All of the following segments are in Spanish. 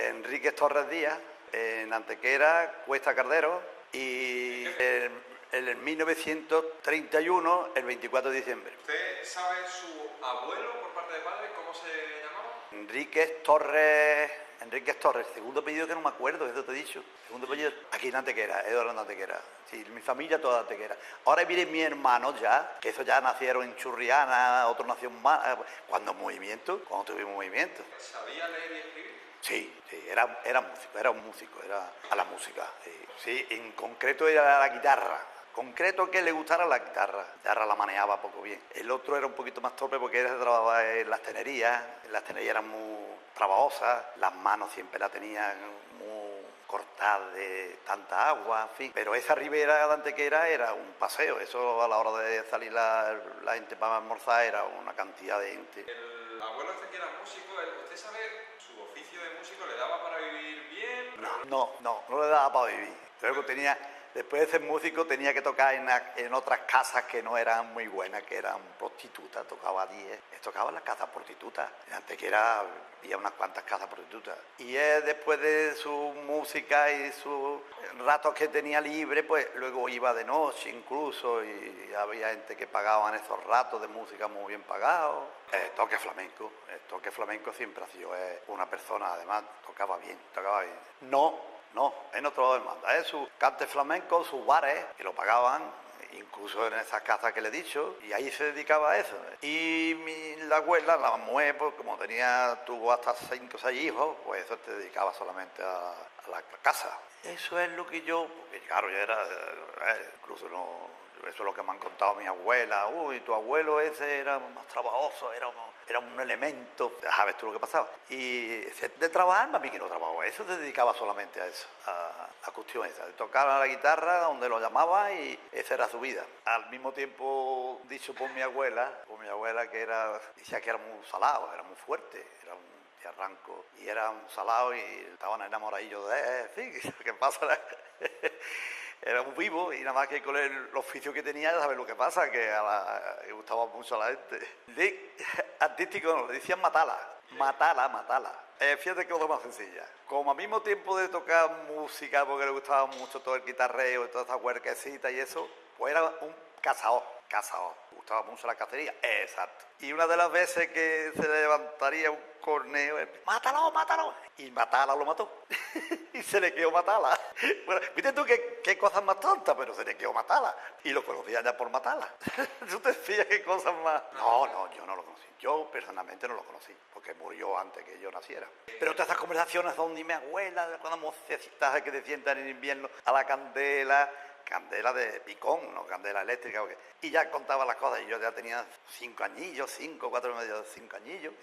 Enríquez Torres Díaz, en Antequera, Cuesta Cardero, y en 1931, el 24 de diciembre. ¿Usted sabe su abuelo por parte de padre cómo se llamaba? Enríquez Torres, segundo apellido que no me acuerdo, eso te he dicho. Segundo apellido, aquí en Antequera, Eduardo en Antequera. Sí, mi familia toda Antequera. Ahora vienen mis hermanos ya, que esos ya nacieron en Churriana, otros nacieron más. Cuando tuvimos movimiento. ¿Sabía leer y escribir? Sí, era músico, era a la música. Sí, en concreto era la guitarra. Concreto que le gustara la guitarra la manejaba poco bien. El otro era un poquito más torpe porque él trabajaba en las tenerías eran muy trabajosas, las manos siempre la tenían muy cortadas de tanta agua, en fin. Pero esa ribera de Antequera era un paseo, eso a la hora de salir la gente para almorzar era una cantidad de gente. El abuelo este que era músico, ¿usted sabe su oficio de músico le daba para vivir bien? No le daba para vivir. Luego después de ser músico tenía que tocar en otras casas que no eran muy buenas, que eran prostitutas, tocaba 10. Tocaba en las casas prostitutas. En Antequera había unas cuantas casas prostitutas. Y él, después de su música y sus ratos que tenía libre, pues luego iba de noche incluso, y había gente que pagaban esos ratos de música muy bien pagados. Toque flamenco siempre ha sido una persona, además, tocaba bien. No, él no trabajaba en banda, su cante flamenco, sus bares, que lo pagaban, incluso en esas casas que le he dicho, y ahí se dedicaba a eso. Y la abuela, la mujer, pues, como tuvo hasta 5 o 6 hijos, pues eso te dedicaba solamente a la casa. Eso es lo que porque claro, yo era, incluso no, eso es lo que me han contado mis abuelas. Uy, tu abuelo ese era más trabajoso, era un elemento. ¿Sabes tú lo que pasaba? Y de trabajar, mami que no trabajaba. Eso se dedicaba solamente a eso, a la cuestión esa, de tocar la guitarra donde lo llamaba, y esa era su vida. Al mismo tiempo, dicho por mi abuela que decía que era muy salado, era muy fuerte, era un arranco, y era un salado y estaban enamoradillos de él, en fin, ¿qué pasa? Era muy vivo, y nada más que con el oficio que tenía, ya sabes lo que pasa, que le gustaba mucho a la gente. Artístico, le decían matala. Fíjate que cosa más sencilla. Como al mismo tiempo de tocar música, porque le gustaba mucho todo el guitarreo y toda esa huerquecita y eso, pues era un cazador. Le gustaba mucho la cacería. Exacto. Y una de las veces que se levantaría un corneo, ¡mátalo! Y Matala lo mató. Y se le quedó Matala. Bueno, viste tú qué cosas más tontas, pero se le quedó Matala. Y lo conocían ya por Matala. ¿Tú te decías qué cosas más? No, yo no lo conocí. Yo personalmente no lo conocí, porque murió antes que yo naciera. Pero todas esas conversaciones donde mi abuela, cuando mocecitas que se sientan en invierno a la candela de picón, no candela eléctrica, y ya contaba las cosas, y yo ya tenía 5 añillos, 4 y medio, 5 añillos,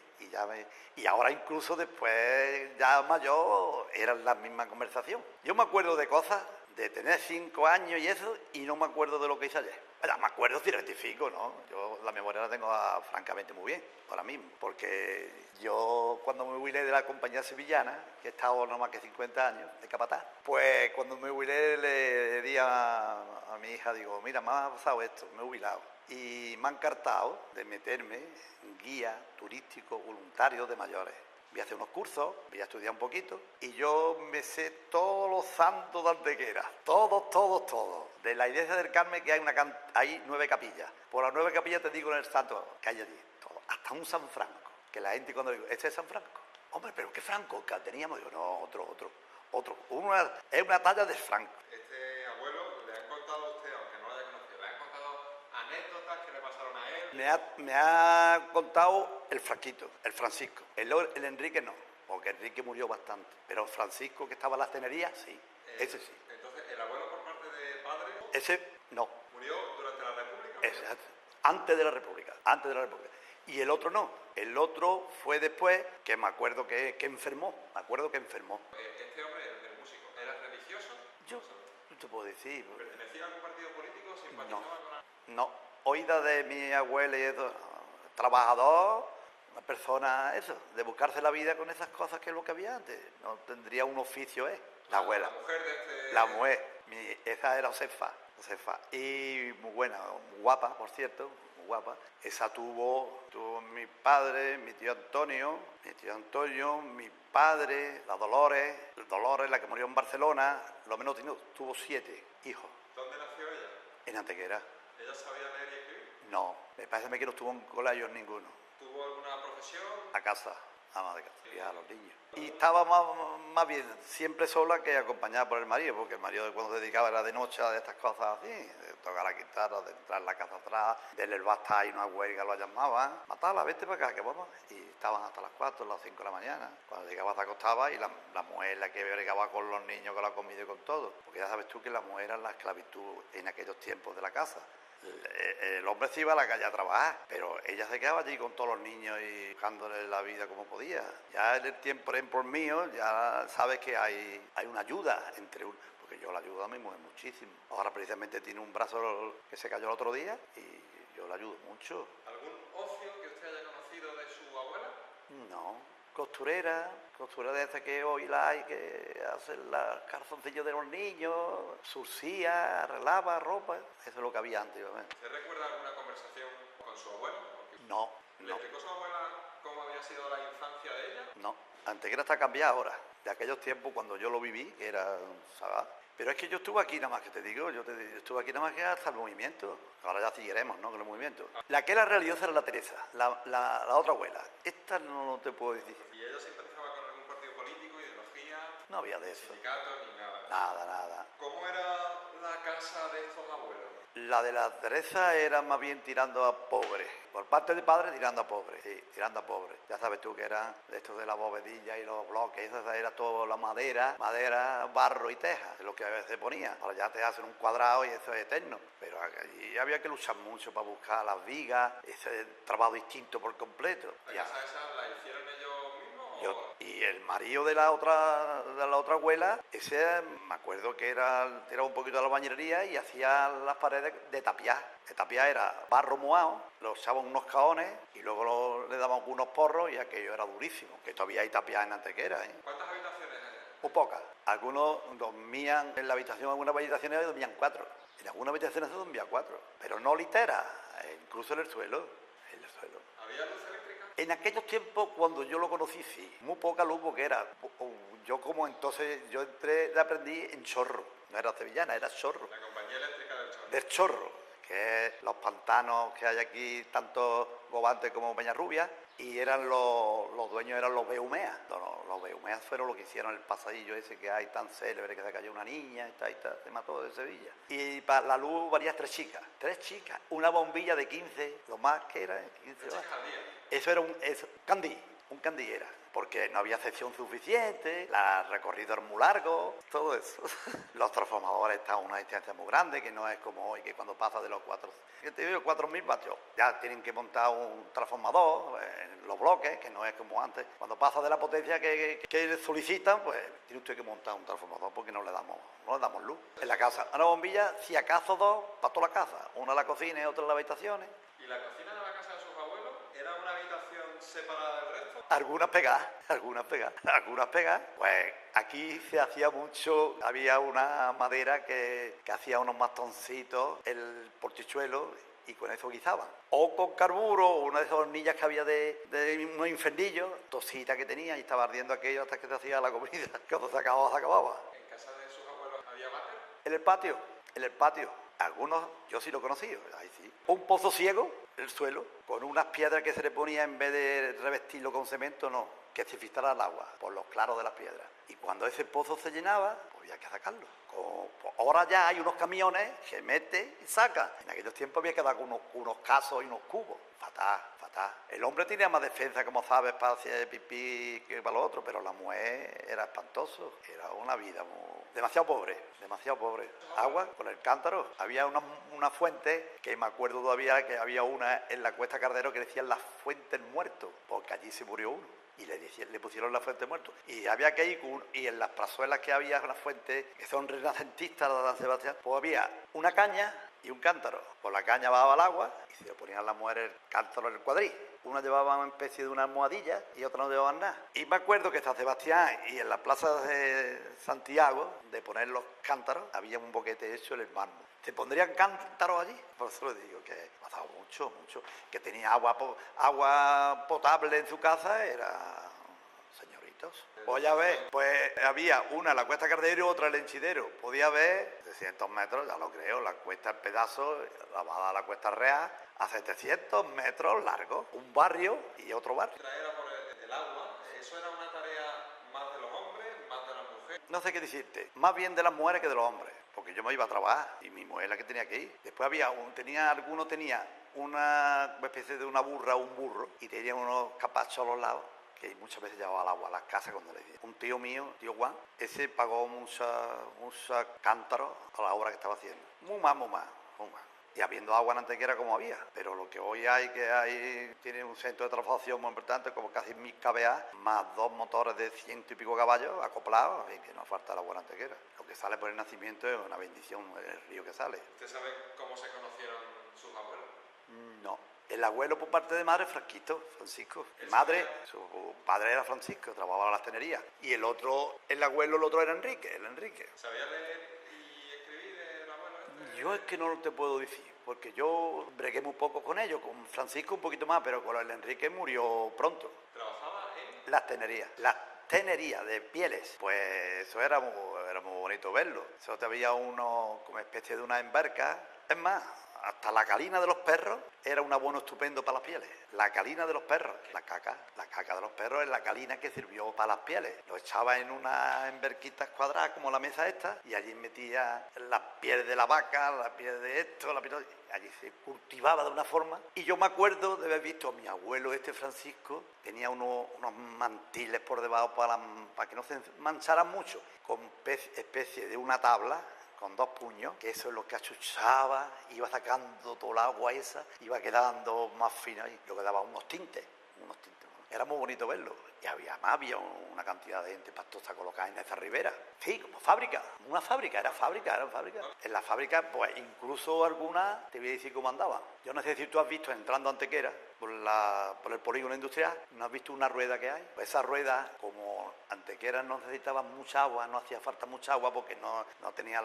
y ahora incluso después, ya mayor, era la misma conversación. Yo me acuerdo de cosas, de tener 5 años y eso, y no me acuerdo de lo que hice ayer. Ya me acuerdo si rectifico, ¿no? Yo la memoria la tengo francamente muy bien, ahora mismo, porque yo cuando me jubilé de la compañía sevillana, que he estado no más que 50 años de capataz, pues cuando me jubilé le di a mi hija, digo, mira, me ha pasado esto, me he jubilado, y me han encartado de meterme en guía turístico voluntario de mayores. Voy a hacer unos cursos, voy a estudiar un poquito, y yo me sé todos los santos de Antequera, todos. De la iglesia del Carmen, que hay 9 capillas. Por las 9 capillas te digo en el santo que hay allí, todo. Hasta un San Franco, que la gente cuando digo, ¿este es San Franco? Hombre, pero ¿qué Franco que teníamos? Digo, no, otro. Es una talla de Franco. Este abuelo le ha contado a usted, aunque no lo haya conocido, le ha contado anécdotas que le pasaron a él. Me ha contado el Francisco. El Enrique no, porque Enrique murió bastante. Pero Francisco, que estaba en las tenerías, sí. Ese sí. Entonces, ¿el abuelo por parte de padre? Ese no. ¿Murió durante la República? Exacto. Antes de la República. Y el otro no. El otro fue después, que me acuerdo que enfermó. ¿Este hombre, el músico, era religioso? Yo no te puedo decir. ¿Pertenecía a algún partido político? ¿Simpatizaba con...? No. Oída de mi abuela y eso. Trabajador, una persona, eso, de buscarse la vida con esas cosas que es lo que había antes. No tendría un oficio, la abuela. La mujer de este... La mujer. Esa era Josefa. Y muy buena, muy guapa, por cierto, muy guapa. Esa tuvo mi padre, mi tío Antonio, mi padre, la Dolores, la que murió en Barcelona, lo menos tuvo 7 hijos. ¿Dónde nació ella? En Antequera. ¿Ella sabía leer y escribir? No, me parece que no estuvo en colegios ninguno. ¿Tuvo alguna profesión? A casa, ama de casa, y a los niños. Y estaba más bien siempre sola que acompañada por el marido, porque el marido cuando se dedicaba era de noche a estas cosas así, de tocar la guitarra, de entrar en la casa atrás, del basta y una huelga lo llamaban, matala, vete para acá, que vamos. Y estaban hasta las 4, las 5 de la mañana. Cuando llegaba se acostaba y la mujer la que bregaba con los niños, con la comida y con todo. Porque ya sabes tú que la mujer era la esclavitud en aquellos tiempos de la casa. El hombre se iba a la calle a trabajar, pero ella se quedaba allí con todos los niños y buscándole la vida como podía. Ya en el tiempo, por ejemplo, mío, ya sabes que hay una ayuda entre uno, porque yo la ayudo a mi mujer muchísimo. Ahora precisamente tiene un brazo que se cayó el otro día y yo la ayudo mucho. ¿Algún ocio que usted haya conocido de su abuela? No, costurera de esa que hoy la hay, que hacen los calzoncillos de los niños, surcía, arreglaba ropa, eso es lo que había antiguamente. ¿Usted recuerda alguna conversación con su abuela? No, ¿Le explicó su abuela cómo había sido la infancia de ella? no. Antequera está cambiada ahora, de aquellos tiempos cuando yo lo viví, que era, ¿sabes? Pero es que yo estuve aquí nada más que te digo, yo estuve aquí nada más que hasta el movimiento. Ahora ya seguiremos, ¿no? Con el movimiento. La que era religiosa era la Teresa, la otra abuela. Esta no te puedo decir. ¿Y ella simpatizaba con algún partido político, ideología, No había de eso. sindicato, ni nada? Nada. ¿Cómo era la casa de estos abuelos? La de la Teresa era más bien tirando a pobre. Por parte del padre tirando a pobre, sí, tirando a pobre. Ya sabes tú que eran de estos de la bovedilla y los bloques, eso era todo la madera, barro y teja, es lo que a veces ponía. Ahora ya te hacen un cuadrado y eso es eterno. Pero allí había que luchar mucho para buscar las vigas, ese trabajo distinto por completo. ¿La casa esa la hicieron ellos mismos? Y el marido de la otra abuela, ese me acuerdo que era un poquito de la bañería y hacía las paredes de tapiar. De tapiar era barro mojado, lo echaban unos caones y luego le daban unos porros y aquello era durísimo, que todavía hay tapiar en Antequera. ¿Cuántas habitaciones hay? Muy pocas. Algunos dormían en la habitación, en algunas habitaciones dormían 4. En algunas habitaciones se dormía 4, pero no literas, incluso en el suelo. ¿Había luz eléctrica? En aquellos tiempos, cuando yo lo conocí, sí, muy poca luz porque era. Yo como entonces, yo aprendí en Chorro, no era sevillana, era Chorro. La compañía eléctrica del Chorro. Del Chorro, que es los pantanos que hay aquí, tanto Gobante como Peñarrubia, y eran los dueños eran los Beumea. Los Beumea fueron los que hicieron el pasadillo ese que hay tan célebre, que se cayó una niña y tal, se mató de Sevilla. Y para la luz valía 3 chicas, una bombilla de 15, lo más que era, 15 ¿3 chicas al día? Eso era un candí era, porque no había sección suficiente, el recorrido era muy largo, todo eso. Los transformadores están a una distancia muy grande, que no es como hoy, que cuando pasa de los 4.000 vatios, ya tienen que montar un transformador en los bloques, que no es como antes. Cuando pasa de la potencia que solicitan, pues tiene usted que montar un transformador porque no le damos luz. En la casa, una bombilla, si acaso 2, para toda la casa, una en la cocina y otra en las habitaciones. ¿Y la cocina de la casa de sus abuelos era una habitación separada del resto? Algunas pegadas. Pues aquí se hacía mucho, había una madera que hacía unos mastoncitos, el portichuelo, y con eso guisaban. O con carburo, una de esas hornillas que había de unos infernillos, tositas que tenía, y estaba ardiendo aquello hasta que se hacía la comida. Cuando se acababa. ¿En casa de sus abuelos había váter? En el patio. Algunos, yo sí lo conocí, ahí sí. Un pozo ciego, el suelo, con unas piedras que se le ponía en vez de revestirlo con cemento, no, que se filtrara el agua por los claros de las piedras. Y cuando ese pozo se llenaba, pues había que sacarlo. Ahora ya hay unos camiones que mete y saca. En aquellos tiempos había que dar unos casos y unos cubos. Fatal. El hombre tenía más defensa, como sabes, para hacer pipí que para lo otro, pero la mujer era espantoso. Era una vida demasiado pobre. Agua con el cántaro. Había una fuente, que me acuerdo todavía que había una en la Cuesta Cardero que decían la fuente del muerto, porque allí se murió uno. Y le pusieron la fuente del muerto. Y había que ir y en las plazuelas que había una fuente, que son renacentistas de San Sebastián, pues había una caña y un cántaro. Por la caña bajaba el agua y se le ponían a las mujeres el cántaro en el cuadril. Una llevaba una especie de una almohadilla y otra no llevaban nada. Y me acuerdo que San Sebastián y en la plaza de Santiago, de poner los cántaros, había un boquete hecho en el mármol. ¿Te pondrían cántaros allí? Por eso le digo que ha pasado mucho. Que tenía agua potable en su casa, era... señoritos. Pues ya ves, pues había una en la Cuesta Cardero y otra en el Enchidero. Podía haber 700 metros, ya lo creo, la cuesta el pedazo, lavada la Cuesta Real, a 700 metros largo. Un barrio y otro barrio. Traer a por el agua, ¿eso era una tarea más de los hombres, más de las mujeres? No sé qué decirte, más bien de las mujeres que de los hombres, porque yo me iba a trabajar y mi mujer la que tenía que ir. Después alguno tenía una especie de una burra o un burro y tenía unos capachos a los lados que muchas veces llevaba el agua a las casas cuando le di. Un tío mío, tío Juan, ese pagó muchos cántaros a la obra que estaba haciendo. Muy más. Y habiendo agua en Antequera como había, pero lo que hoy tiene un centro de transformación muy importante, como casi 1000 kVA, más 2 motores de 100 y pico caballos acoplados, y que no falta el agua en Antequera. Lo que sale por el nacimiento es una bendición, el río que sale. ¿Usted sabe cómo se conocieron sus abuelos? No. El abuelo por parte de madre, Francisco. Madre, su padre era Francisco, trabajaba en las tenerías. Y el otro era Enrique. ¿Sabía leer y escribir el abuelo este? Yo es que no te puedo decir, porque yo bregué muy poco con ellos, con Francisco un poquito más, pero con el Enrique murió pronto. ¿Trabajaba en? Las tenerías de pieles, pues eso era muy bonito verlo. Eso te había como especie de una embarca. Es más, hasta la calina de los perros era un abono estupendo para las pieles. La calina de los perros, la caca de los perros es la calina que sirvió para las pieles. Lo echaba en unas emberquitas cuadradas como la mesa esta y allí metía la piel de la vaca, la piel de esto, allí se cultivaba de una forma. Y yo me acuerdo de haber visto a mi abuelo Francisco, tenía unos mantiles por debajo para que no se mancharan mucho, con especie de una tabla con 2 puños, que eso es lo que achuchaba, iba sacando todo el agua esa, iba quedando más fino y lo que daba unos tintes. Era muy bonito verlo. Y había una cantidad de gente pastosa colocada en esa ribera. Sí, como fábrica, era fábrica. En la fábrica, pues incluso algunas, te voy a decir cómo andaban. Yo no sé si tú has visto entrando a Antequera, por el polígono industrial, ¿no has visto una rueda que hay? Pues esa rueda, como Antequera no necesitaba mucha agua, no hacía falta mucha agua porque no tenía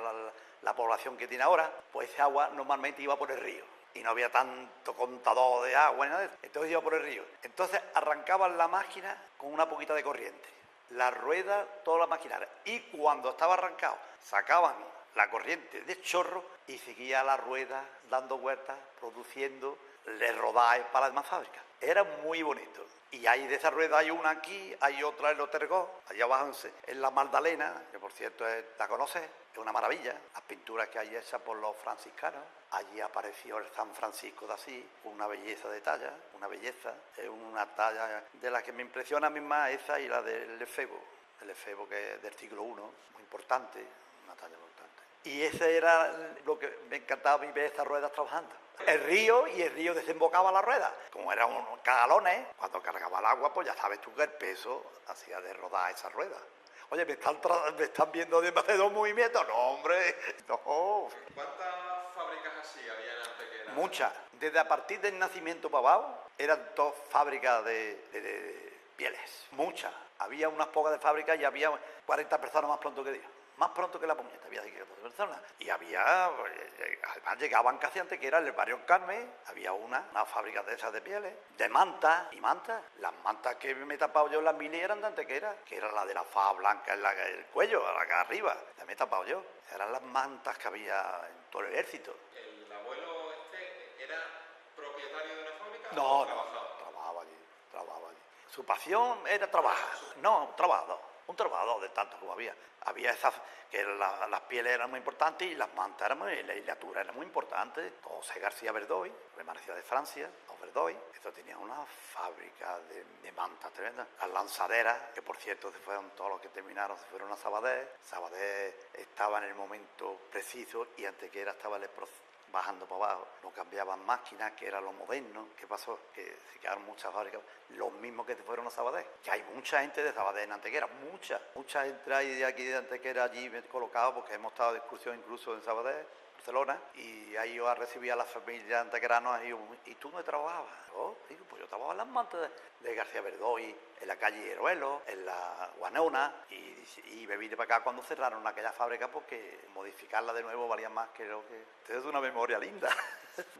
la población que tiene ahora, pues esa agua normalmente iba por el río. Y no había tanto contador de agua ni nada de eso. Entonces iba por el río. Entonces arrancaban la máquina con una poquita de corriente. La rueda, toda la maquinaria. Y cuando estaba arrancado, sacaban la corriente de chorro y seguía la rueda dando vueltas, produciendo le rodaje para las demás fábricas. Era muy bonito. Y hay de esa rueda, hay una aquí, hay otra en Otergó, allá abajo en la Magdalena, que por cierto la conoces, es una maravilla. Las pinturas que hay hechas por los franciscanos. Allí apareció el San Francisco de Asís, una belleza de talla, es una talla de la que me impresiona a mí más esa y la del efebo que es del siglo I, muy importante, una talla importante. Y ese era lo que me encantaba ver estas ruedas trabajando. El río desembocaba la rueda. Como eran unos cagalones, cuando cargaba el agua, pues ya sabes tú que el peso hacía de rodar esa rueda. Oye, ¿me están viendo demasiados movimientos? No, hombre, no. ¿Cuántas fábricas así había en Antequera? Muchas. Desde a partir del nacimiento para abajo, eran 2 fábricas de pieles. Muchas. Había unas pocas de fábricas y había 40 personas más pronto que Dios. Más pronto que la puñeta, había 14 personas. Y además llegaban casi antes, que era en el barrio Carmen, había una fábrica de esas de pieles, de mantas y mantas. Las mantas que me he tapado yo en las mili eran de Antequera, que era la de la faja blanca en el cuello, la que arriba, la me he tapado yo. Eran las mantas que había en todo el ejército. ¿El abuelo era propietario de una fábrica? No, trabajaba allí. Su pasión era trabajar, un trabajador de tanto como había. Había esas, que las pieles eran muy importantes y las mantas la hilatura era muy importante. José García Verdoy, remanescía de Francia, Verdoy, esto tenía una fábrica de mantas tremendas. Las lanzaderas, que por cierto se fueron todos los que terminaron, se fueron a Sabadell. Sabadell estaba en el momento preciso y Antequera estaba en el proceso, bajando para abajo, no cambiaban máquinas, que era lo moderno. ¿Qué pasó? Que se quedaron muchas fábricas, los mismos que se fueron a Sabadell. Que hay mucha gente de Sabadell en Antequera, mucha gente hay de aquí de Antequera allí colocado, porque hemos estado de excursión incluso en Sabadell, Barcelona, y ahí yo recibía a la familia antequeranos y tú no trabajabas. Digo, pues yo trabajaba en las mantas de García Verdoy, en la calle Heruelo, en la Guanona, y me vine para acá cuando cerraron aquella fábrica porque modificarla de nuevo valía más que lo que... Entonces es una memoria linda.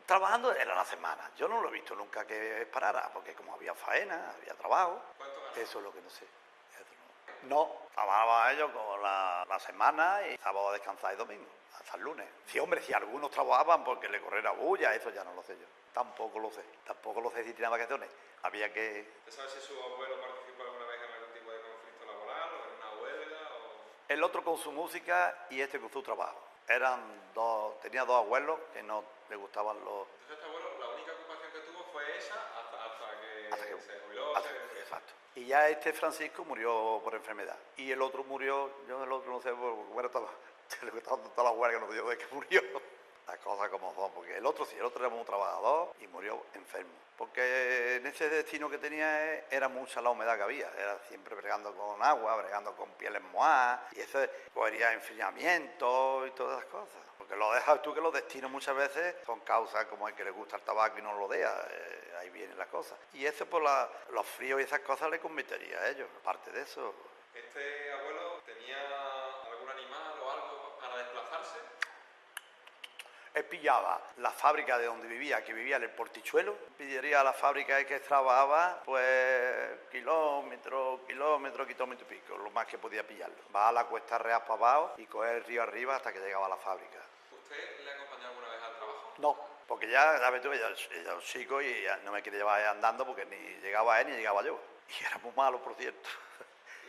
Trabajando era la semana. Yo no lo he visto nunca que parara, porque como había faena, había trabajo. ¿Cuánto ganaba? Eso es lo que no sé. No, trabajaba ellos con la semana y sábado a descansar y domingo, hasta el lunes. Sí, hombre, si algunos trabajaban porque le corriera bulla, eso ya no lo sé yo. Tampoco lo sé si tenía vacaciones. Había que... ¿Usted sabe si su abuelo participó alguna vez en algún tipo de conflicto laboral o en una huelga? El otro con su música y este con su trabajo. Tenía dos abuelos que no le gustaban los... Entonces este abuelo, la única ocupación que tuvo fue esa hasta que se jubiló. Exacto. Y ya este Francisco murió por enfermedad. Y el otro murió, yo el otro no sé, bueno, todas las huelgas no sé yo de que murió. Las cosas como son, porque el otro era un trabajador y murió enfermo. Porque en ese destino que tenía era mucha la humedad que había, era siempre bregando con agua, bregando con pieles mojadas, y eso cogería enfriamiento y todas esas cosas. Porque lo dejas tú que los destinos muchas veces son causas como el que le gusta el tabaco y no lo deja, ahí vienen las cosas. Y eso por los fríos y esas cosas le convertiría a ellos, aparte de eso. ¿Este abuelo tenía algún animal o algo para desplazarse? Él pillaba la fábrica de donde vivía, que vivía en el Portichuelo, pillaría a la fábrica que trabajaba, pues kilómetro y pico, lo más que podía pillarlo. Va a la Cuesta Real para abajo y coger el río arriba hasta que llegaba a la fábrica. ¿Usted le acompañó alguna vez al trabajo? No, porque ya, sabes tú, ella era un chico y ya no me quería llevar andando porque ni llegaba él ni llegaba yo. Y era muy malo, por cierto.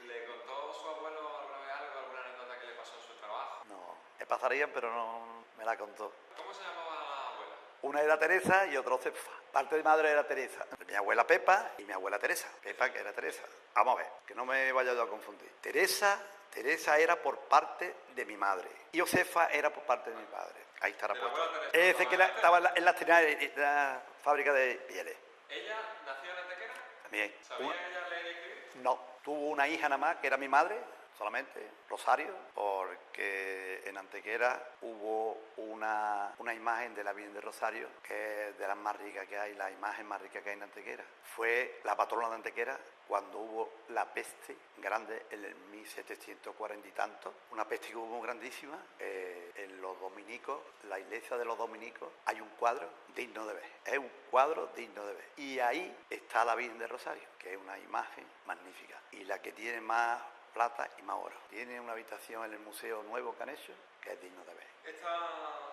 ¿Le contó su abuelo alguna vez algo, alguna anécdota que le pasó en su trabajo? No, me pasarían, pero no me la contó. ¿Cómo se llamaba la abuela? Una era Teresa y otra Josefa. Parte de mi madre era Teresa. Mi abuela Pepa y mi abuela Teresa. Pepa, que era Teresa. Vamos a ver, que no me vaya yo a confundir. Teresa era por parte de mi madre. Y Josefa era por parte de mi padre. Ahí estará puesto. Ese que estaba en la fábrica de pieles. ¿Ella nació en Antequera? También. ¿Sabía ella leer y escribir? No, tuvo una hija nada más, que era mi madre, solamente, Rosario, porque en Antequera hubo una imagen de la Virgen de Rosario, que es de las más ricas que hay, la imagen más rica que hay en Antequera. Fue la patrona de Antequera cuando hubo la peste grande en el 1740 y tanto, una peste que hubo muy grandísima. En los dominicos, la iglesia de los dominicos, hay un cuadro digno de ver, es un cuadro digno de ver. Y ahí está la Virgen de Rosario, que es una imagen magnífica, y la que tiene más plata y más oro. Tiene una habitación en el museo nuevo que han hecho, que es digno de ver. Esta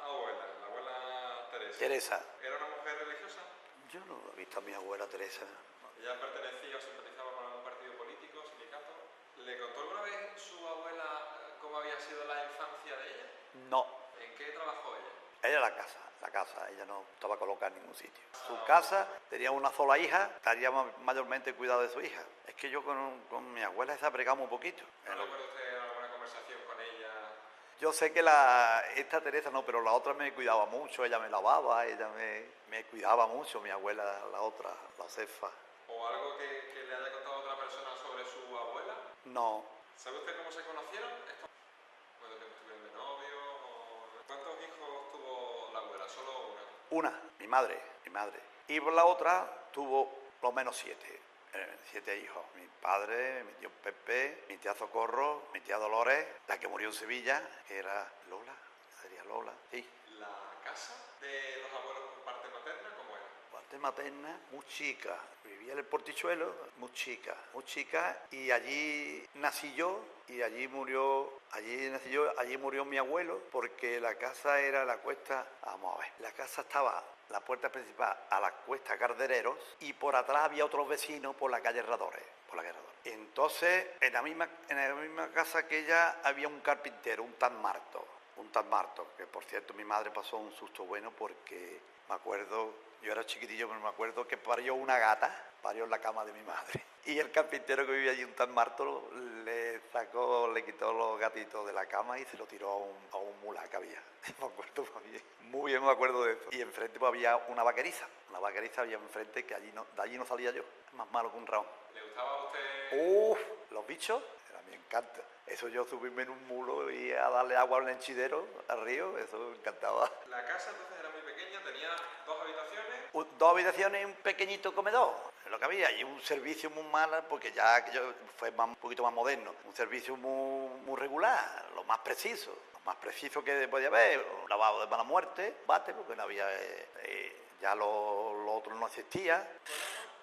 abuela, la abuela Teresa. ¿era una mujer religiosa? Yo no he visto a mi abuela Teresa. ¿Ella pertenecía o simpatizaba con algún partido político, sindicato? ¿Le contó alguna vez su abuela cómo había sido la infancia de ella? No. ¿En qué trabajó ella? Ella la casa, ella no estaba colocada en ningún sitio. Su casa tenía una sola hija, estaría mayormente cuidado de su hija. Es que yo con mi abuela se apregamos un poquito. ¿No recuerda usted alguna conversación con ella? Yo sé que esta Teresa no, pero la otra me cuidaba mucho, ella me lavaba, ella me cuidaba mucho, mi abuela, la otra, la Josefa. ¿O algo que le haya contado otra persona sobre su abuela? No. ¿Sabe usted cómo se conocieron? ¿Cuánto tiempo estuvieron de novio? ¿Cuántos hijos tuvo la abuela? ¿Solo una? Una, mi madre. Y por la otra tuvo lo menos 7 hijos. Mi padre, mi tío Pepe, mi tía Socorro, mi tía Dolores, la que murió en Sevilla, que era Lola, sería Lola, sí. ¿La casa de los abuelos por parte materna cómo era? Parte materna, muy chica. Vivía en el Portichuelo, muy chica, y allí nací yo, y allí murió mi abuelo, porque la casa era la cuesta, vamos a ver, la casa estaba, la puerta principal a la cuesta Cardereros, y por atrás había otros vecinos por la calle Herradores. Entonces, en la misma casa que ella había un carpintero, un tan Marto, que por cierto mi madre pasó un susto bueno porque me acuerdo, yo era chiquitillo, pero me acuerdo que parió una gata, parió en la cama de mi madre. Y el carpintero que vivía allí, un tan Marto, le quitó los gatitos de la cama y se lo tiró a un mulá que había. Me acuerdo muy bien me acuerdo de eso. Y enfrente pues, había una vaqueriza había enfrente que de allí no salía yo, más malo que un raón. ¿Le gustaba a usted? Los bichos, a mí me encanta. Eso yo subirme en un mulo y a darle agua al henchidero, al río, eso me encantaba. La casa entonces era muy pequeña, tenía 2 habitaciones. Dos habitaciones y un pequeñito comedor, es lo que había, y un servicio muy malo, porque ya aquello fue un poquito más moderno, un servicio muy regular, lo más preciso que podía haber, un lavabo de mala muerte, bate, porque no había, ya lo otro no existía,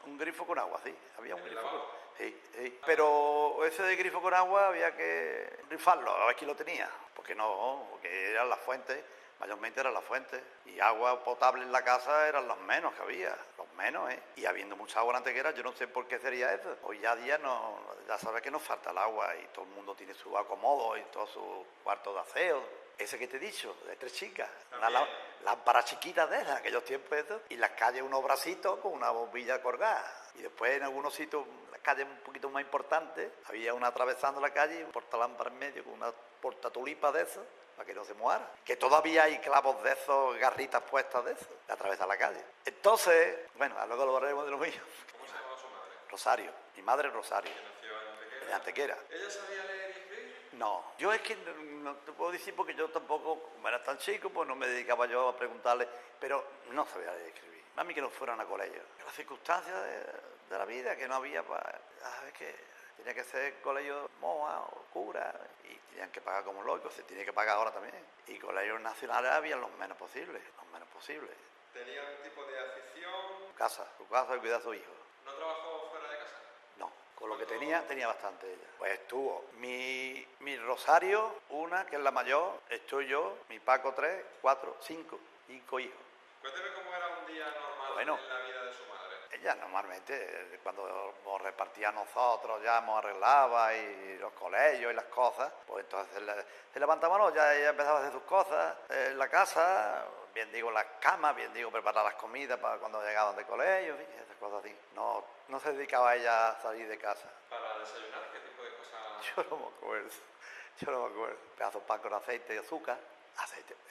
un grifo con agua, sí, había un grifo con agua. Sí. Pero ese de grifo con agua había que rifarlo, a ver quién lo tenía, porque eran las fuentes. Mayormente eran las fuentes, y agua potable en la casa eran los menos que había, los menos, ¿eh? Y habiendo mucha agua en Antequera, yo no sé por qué sería eso. Hoy ya día ya sabes que nos falta el agua y todo el mundo tiene su acomodo y todo su cuarto de aseo. Ese que te he dicho, de 3 chicas, una lámpara chiquita de esas, aquellos tiempos esos, y las calles unos bracitos con una bombilla colgada. Y después en algunos sitios, las calles un poquito más importantes, había una atravesando la calle y un portalámpara en medio con una portatulipa de esos, para que no se mojara. Que todavía hay clavos de esos, garritas puestas de esos, de atravesar la calle. Entonces, bueno, luego lo hablaremos de lo mío. ¿Cómo se llamaba su madre? Rosario, mi madre Rosario, Que nació en Antequera. de Antequera. ¿Ella sabía leer y escribir? No, yo es que no te puedo decir porque yo tampoco, como era tan chico, pues no me dedicaba yo a preguntarle, pero no sabía leer y escribir. A mí que no fueran a colegio. Las circunstancias de la vida, que no había, es que tenía que ser colegio monja o cura y tenían que pagar como locos, se tiene que pagar ahora también. Y colegios nacionales había los menos posibles, ¿Tenía un tipo de afición? Su casa y cuidar a su hijo. ¿No trabajó fuera de casa? No, con lo que tenía bastante ella. Pues tuvo mi Rosario, una que es la mayor, estoy yo, mi Paco 3, 4, 5 hijos. Cuénteme cómo era un día normal Bueno, en la vida de su madre. ella normalmente, cuando nos repartía a nosotros, ya nos arreglaba y los colegios y las cosas, pues entonces se levantábamos, ya ella empezaba a hacer sus cosas en la casa, bien digo las camas, bien digo preparar las comidas para cuando llegaban del colegio, y esas cosas así. No se dedicaba ella a salir de casa. ¿Para desayunar? ¿Qué tipo de cosas? Yo no me acuerdo. Pedazo de pan con aceite y azúcar.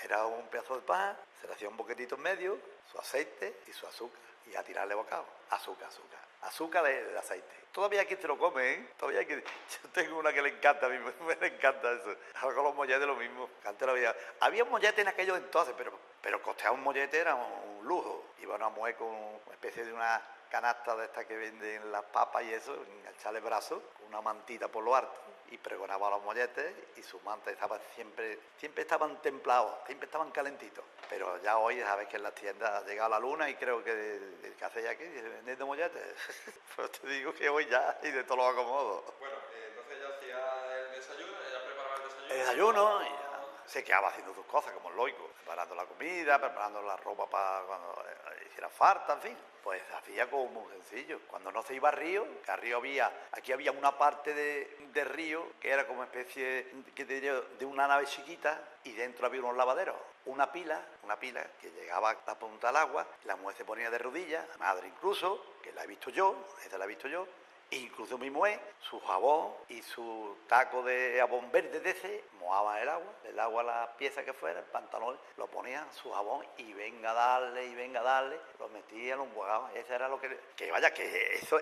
Era un pedazo de pan, se le hacía un boquetito en medio, su aceite y su azúcar. Y a tirarle bocado. Azúcar de aceite. Todavía aquí te lo come, ¿eh? Yo tengo una que le encanta, a mí me encanta eso. Ahora con los molletes lo mismo. Antes lo había un mollete en aquellos entonces, pero costear un mollete era un lujo. Iba a mujer con una especie de una canasta de estas que venden las papas y eso, engancharle el brazo, con una mantita por lo alto, y pregonaba los molletes, y sus mantas siempre estaban templados, siempre estaban calentitos. Pero ya hoy sabes que en las tiendas ha llegado la luna y creo que ¿qué hace ya aquí? ¿Vendiendo molletes? Pues te digo que hoy ya y de todos los acomodos. Bueno, entonces ella hacía el desayuno, ella preparaba el desayuno. El desayuno, y ya se quedaba haciendo sus cosas como es lógico, preparando la comida, preparando la ropa para cuando hiciera falta, en fin. Pues hacía como muy sencillo. Cuando no se iba a río, que a río aquí había una parte de río que era como especie de una nave chiquita, y dentro había unos lavaderos. Una pila que llegaba a la punta del agua, la mujer se ponía de rodillas, la madre incluso, que la he visto yo, incluso mi mujer, su jabón y su taco de jabón verde de ese, mojaban el agua la pieza que fuera, el pantalón, lo ponían su jabón y venga a darle, lo metían, lo enjuagaban. Ese era lo que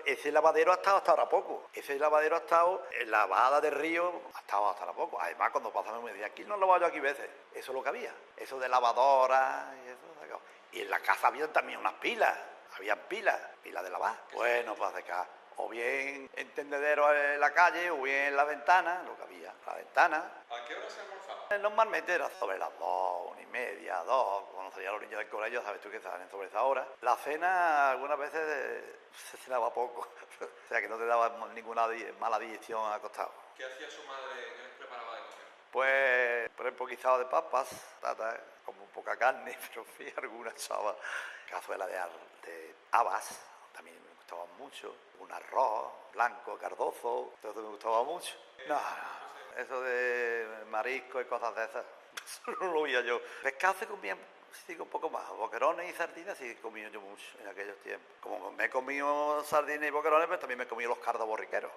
ese lavadero ha estado hasta ahora poco. Ese lavadero ha estado en la bajada del río, ha estado hasta ahora poco. Además, cuando pasamos me decía, aquí no lo lavado yo aquí veces. Eso es lo que había. Eso de lavadoras y eso. Y en la casa había también unas pilas. Habían pilas de lavar. Bueno, pues de acá. O bien en tendederos en la calle, o bien en la ventana, lo que había, la ventana. ¿A qué hora se almorzaba? Normalmente era sobre las 2, 1:30, 2, cuando salían los niños del colegio, sabes tú que salen sobre esa hora. La cena algunas veces se cenaba poco, o sea que no te daba ninguna mala digestión acostado. ¿Qué hacía su madre? ¿Qué les preparaba de comer? Pues, por ejemplo, guisado de papas, patatas, como poca carne, pero en fin, alguna chava, cazuela de habas, también me gustaba mucho, un arroz blanco, cardozo, todo eso me gustaba mucho. No, eso de marisco y cosas de esas, eso no lo veía yo. Pescado se comía, sí, un poco más, boquerones y sardinas sí comía yo mucho en aquellos tiempos. Como me he comido sardinas y boquerones, pues también me he comido los cardos borriqueros,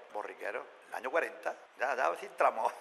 el año 40, ya a ver si entramos,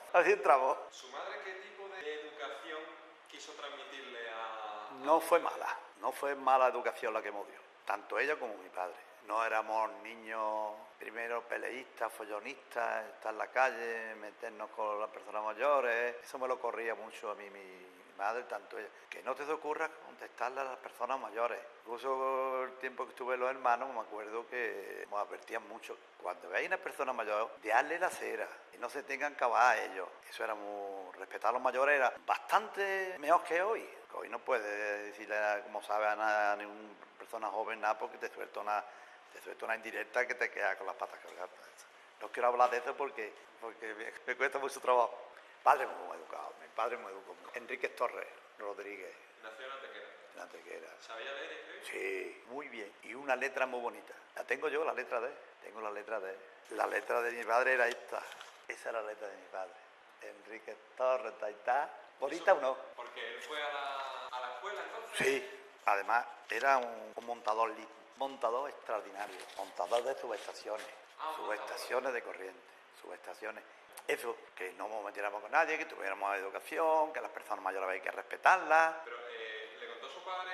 ¿Su madre qué tipo de educación quiso transmitirle a...? No fue mala educación la que me dio, tanto ella como mi padre. No éramos niños, primero peleístas, follonistas, estar en la calle, meternos con las personas mayores. Eso me lo corría mucho a mí mi madre, tanto ella. Que no te ocurra contestarle a las personas mayores. Incluso el tiempo que estuve los hermanos, me acuerdo que nos advertían mucho. Cuando veáis una persona mayor, deadle la cera y no se tengan que acabar a ellos. Eso era muy... Respetar a los mayores era bastante mejor que hoy. Hoy no puedes decirle, como sabe, a ninguna persona joven nada porque te suelta una indirecta que te queda con las patas cargadas. No quiero hablar de eso porque me cuesta mucho trabajo. Mi padre muy educado. Enrique Torres Rodríguez. Nació en Antequera. En Antequera. ¿Sabía leer y escribir? Sí, muy bien. Y una letra muy bonita. La tengo yo, la letra de él. Tengo la letra de él. La letra de mi padre era esta. Esa era la letra de mi padre. Enrique Torres, taitá. ¿Bonita o no? Porque él fue a la escuela entonces. Sí. Además, era un montador extraordinario. Montador de subestaciones. Subestaciones de corriente. Subestaciones. Eso, que no nos metiéramos con nadie, que tuviéramos educación, que las personas mayores hay que respetarlas. Pero ¿le contó su padre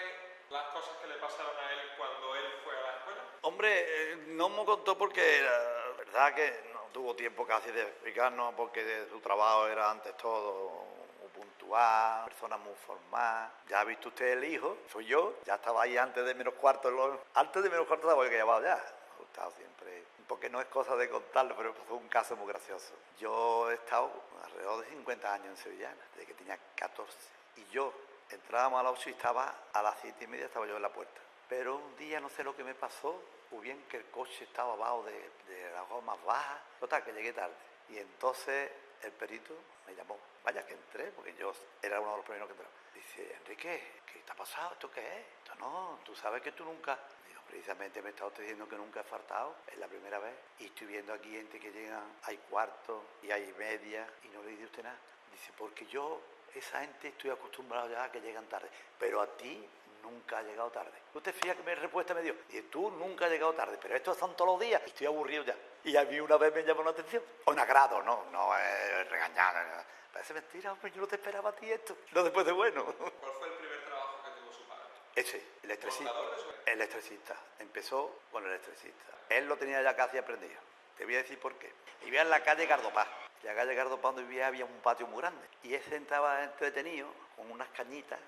las cosas que le pasaron a él cuando él fue a la escuela? Hombre, no me contó porque la verdad que no tuvo tiempo casi de explicarnos, porque su trabajo era antes todo muy puntual, persona muy formal. Ya ha visto usted el hijo, soy yo, ya estaba ahí antes de menos cuarto, antes de menos cuarto estaba yo que llevaba ya. Me ha gustado siempre, porque no es cosa de contarlo, pero fue un caso muy gracioso. Yo he estado alrededor de 50 años en Sevillana, desde que tenía 14, y yo entrábamos a las 8 y estaba a las 7:30 estaba yo en la puerta. Pero un día no sé lo que me pasó, o bien que el coche estaba abajo de las gomas bajas, total, que llegué tarde. Y entonces el perito me llamó, vaya que entré, porque yo era uno de los primeros que entraba. Dice, Enrique, ¿qué te ha pasado? ¿Esto qué es? Esto no, tú sabes que tú nunca... Digo, precisamente me está usted diciendo que nunca he faltado, es la primera vez. Y estoy viendo aquí gente que llegan, hay cuartos y hay media, y no le dice usted nada. Dice, porque yo, esa gente, estoy acostumbrado ya a que llegan tarde, pero a ti nunca ha llegado tarde. ¿Usted fija que mi respuesta me dio? Y tú nunca has llegado tarde, pero estos son todos los días y estoy aburrido ya. Y a mí una vez me llamó la atención, un agrado, no es regañar. Parece mentira, hombre, yo no te esperaba a ti esto. No después de bueno. ¿Cuál fue el primer trabajo que tuvo su padre? Ese, electricista. ¿Montador de su... Electricista. Empezó con el electricista. Él lo tenía ya casi aprendido. Te voy a decir por qué. Vivía en la calle Gardopá. En la calle Gardopá donde vivía había un patio muy grande. Y él estaba entretenido con unas cañitas,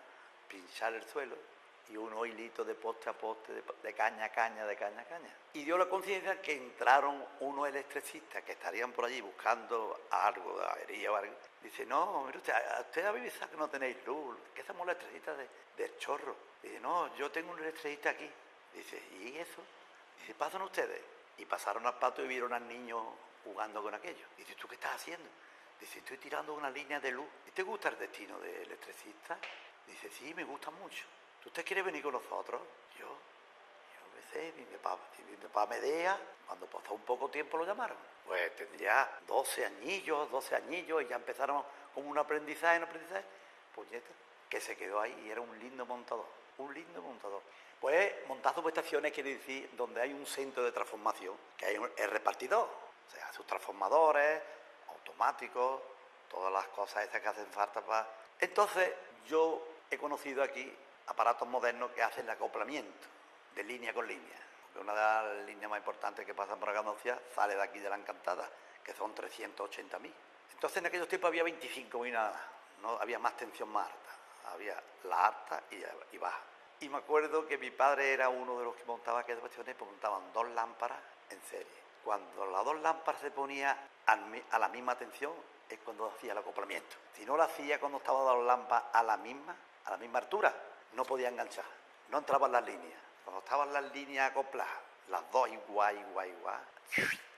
pinchar el suelo y unos hilitos de poste a poste, de caña a caña, de caña a caña. Y dio la conciencia que entraron unos electricistas que estarían por allí buscando algo de avería o algo. Dice, no, mire usted ha vivido que no tenéis luz, que somos electricistas del chorro. Dice, no, yo tengo un electricista aquí. Dice, ¿y eso? Dice, pasan ustedes. Y pasaron al patio y vieron al niño jugando con aquello. Dice, ¿tú qué estás haciendo? Dice, estoy tirando una línea de luz. ¿Y te gusta el destino de electricista? Dice, sí, me gusta mucho. ¿Usted quiere venir con nosotros? Yo qué sé, mi papá me deja. Cuando pasó un poco tiempo lo llamaron. Pues tendría 12 añillos, y ya empezaron con un aprendizaje, puñeta, que se quedó ahí y era un lindo montador. Pues montar subestaciones quiere decir donde hay un centro de transformación, que hay el repartidor, o sea, sus transformadores, automáticos, todas las cosas esas que hacen falta para... Entonces, yo he conocido aquí aparatos modernos que hacen el acoplamiento de línea con línea. Una de las líneas más importantes que pasan por Andalucía sale de aquí de la Encantada, que son 380.000. Entonces, en aquellos tiempos había 25.000 nada más, no había más tensión más alta, había la alta y baja. Y me acuerdo que mi padre era uno de los que montaba aquellas cuestiones, pues montaban 2 lámparas en serie. Cuando las 2 lámparas se ponían a la misma tensión, es cuando hacía el acoplamiento. Si no lo hacía cuando estaban 2 lámparas a la misma altura, no podía enganchar, no entraban las líneas. Cuando estaban las líneas acopladas, las 2 igual,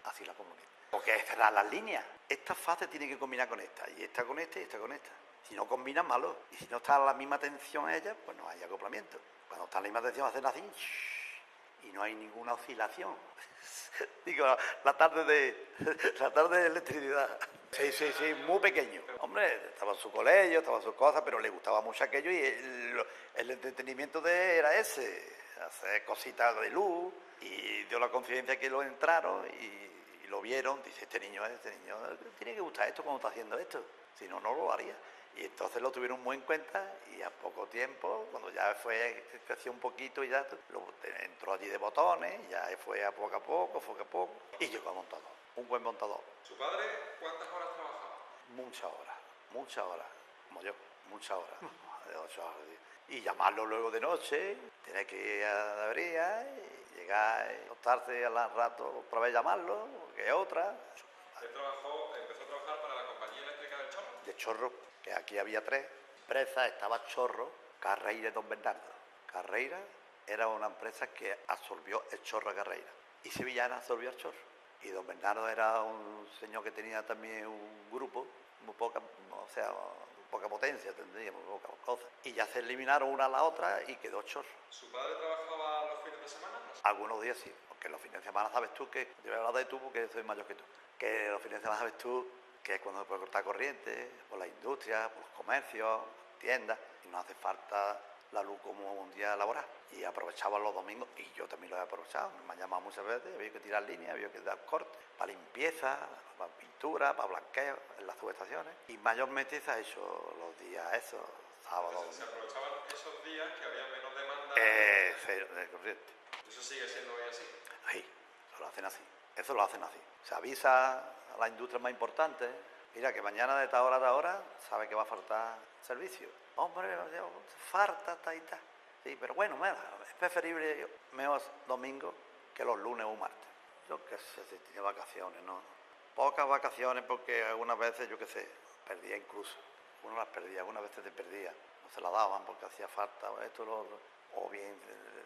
así la pongo bien. Porque cerrar las líneas. Esta fase tiene que combinar con esta, y esta con esta, y esta con esta. Si no combinan, malo. Y si no está a la misma tensión ellas, pues no hay acoplamiento. Cuando está a la misma tensión, hacen así, y no hay ninguna oscilación. Digo, la tarde de electricidad. Sí, muy pequeño. Hombre, estaba en su colegio, estaba en sus cosas, pero le gustaba mucho aquello y el entretenimiento de él era ese, hacer cositas de luz, y dio la conciencia que lo entraron y lo vieron. Dice, este niño tiene que gustar esto cuando está haciendo esto, si no, no lo haría. Y entonces lo tuvieron muy en cuenta y a poco tiempo, cuando ya creció un poquito y ya entró allí de botones, ya fue a poco, y llegó a montador, un buen montador. ¿Su padre cuántas horas trabajaba? Muchas horas, como yo, muchas horas, de 8 horas. Y llamarlo luego de noche, tener que ir a la avería, y llegar, acostarse al rato, otra vez llamarlo, que es otra. Empezó a trabajar para la compañía eléctrica del Chorro. De Chorro, que aquí había 3 empresas, estaba Chorro, Carreira y Don Bernardo. Carreira era una empresa que absorbió el Chorro a Carreira y Sevillana absorbió el Chorro. Y Don Bernardo era un señor que tenía también un grupo, muy poca potencia, tendríamos pocas cosas. Y ya se eliminaron una a la otra y quedó Chorro. ¿Su padre trabajaba los fines de semana? Algunos días sí, porque los fines de semana sabes tú que, yo voy a hablar de tú porque soy mayor que tú, que los fines de semana sabes tú que es cuando se puede cortar corriente, por la industria, por los comercios, tiendas, y no hace falta la luz como un día laboral. Y aprovechaba los domingos, y yo también lo he aprovechado, me han llamado muchas veces, había que tirar líneas, había que dar cortes, para limpieza, para pintura, para blanqueo en las subestaciones. Y mayormente se ha hecho los días esos, sábados. Se aprovechaban esos días que había menos demanda de corriente. ¿Eso sigue siendo hoy así? Sí, eso lo hacen así. Se avisa a las industrias más importantes, mira que mañana de esta hora a esta hora sabe que va a faltar servicio. Hombre, falta, tal y tal. Sí, pero bueno, es preferible mejor domingo que los lunes o martes. Yo qué sé, si tiene vacaciones, ¿no? Pocas vacaciones porque algunas veces, yo qué sé, perdía incluso. Uno las perdía, algunas veces te perdía. No se la daban porque hacía falta esto, lo otro. O bien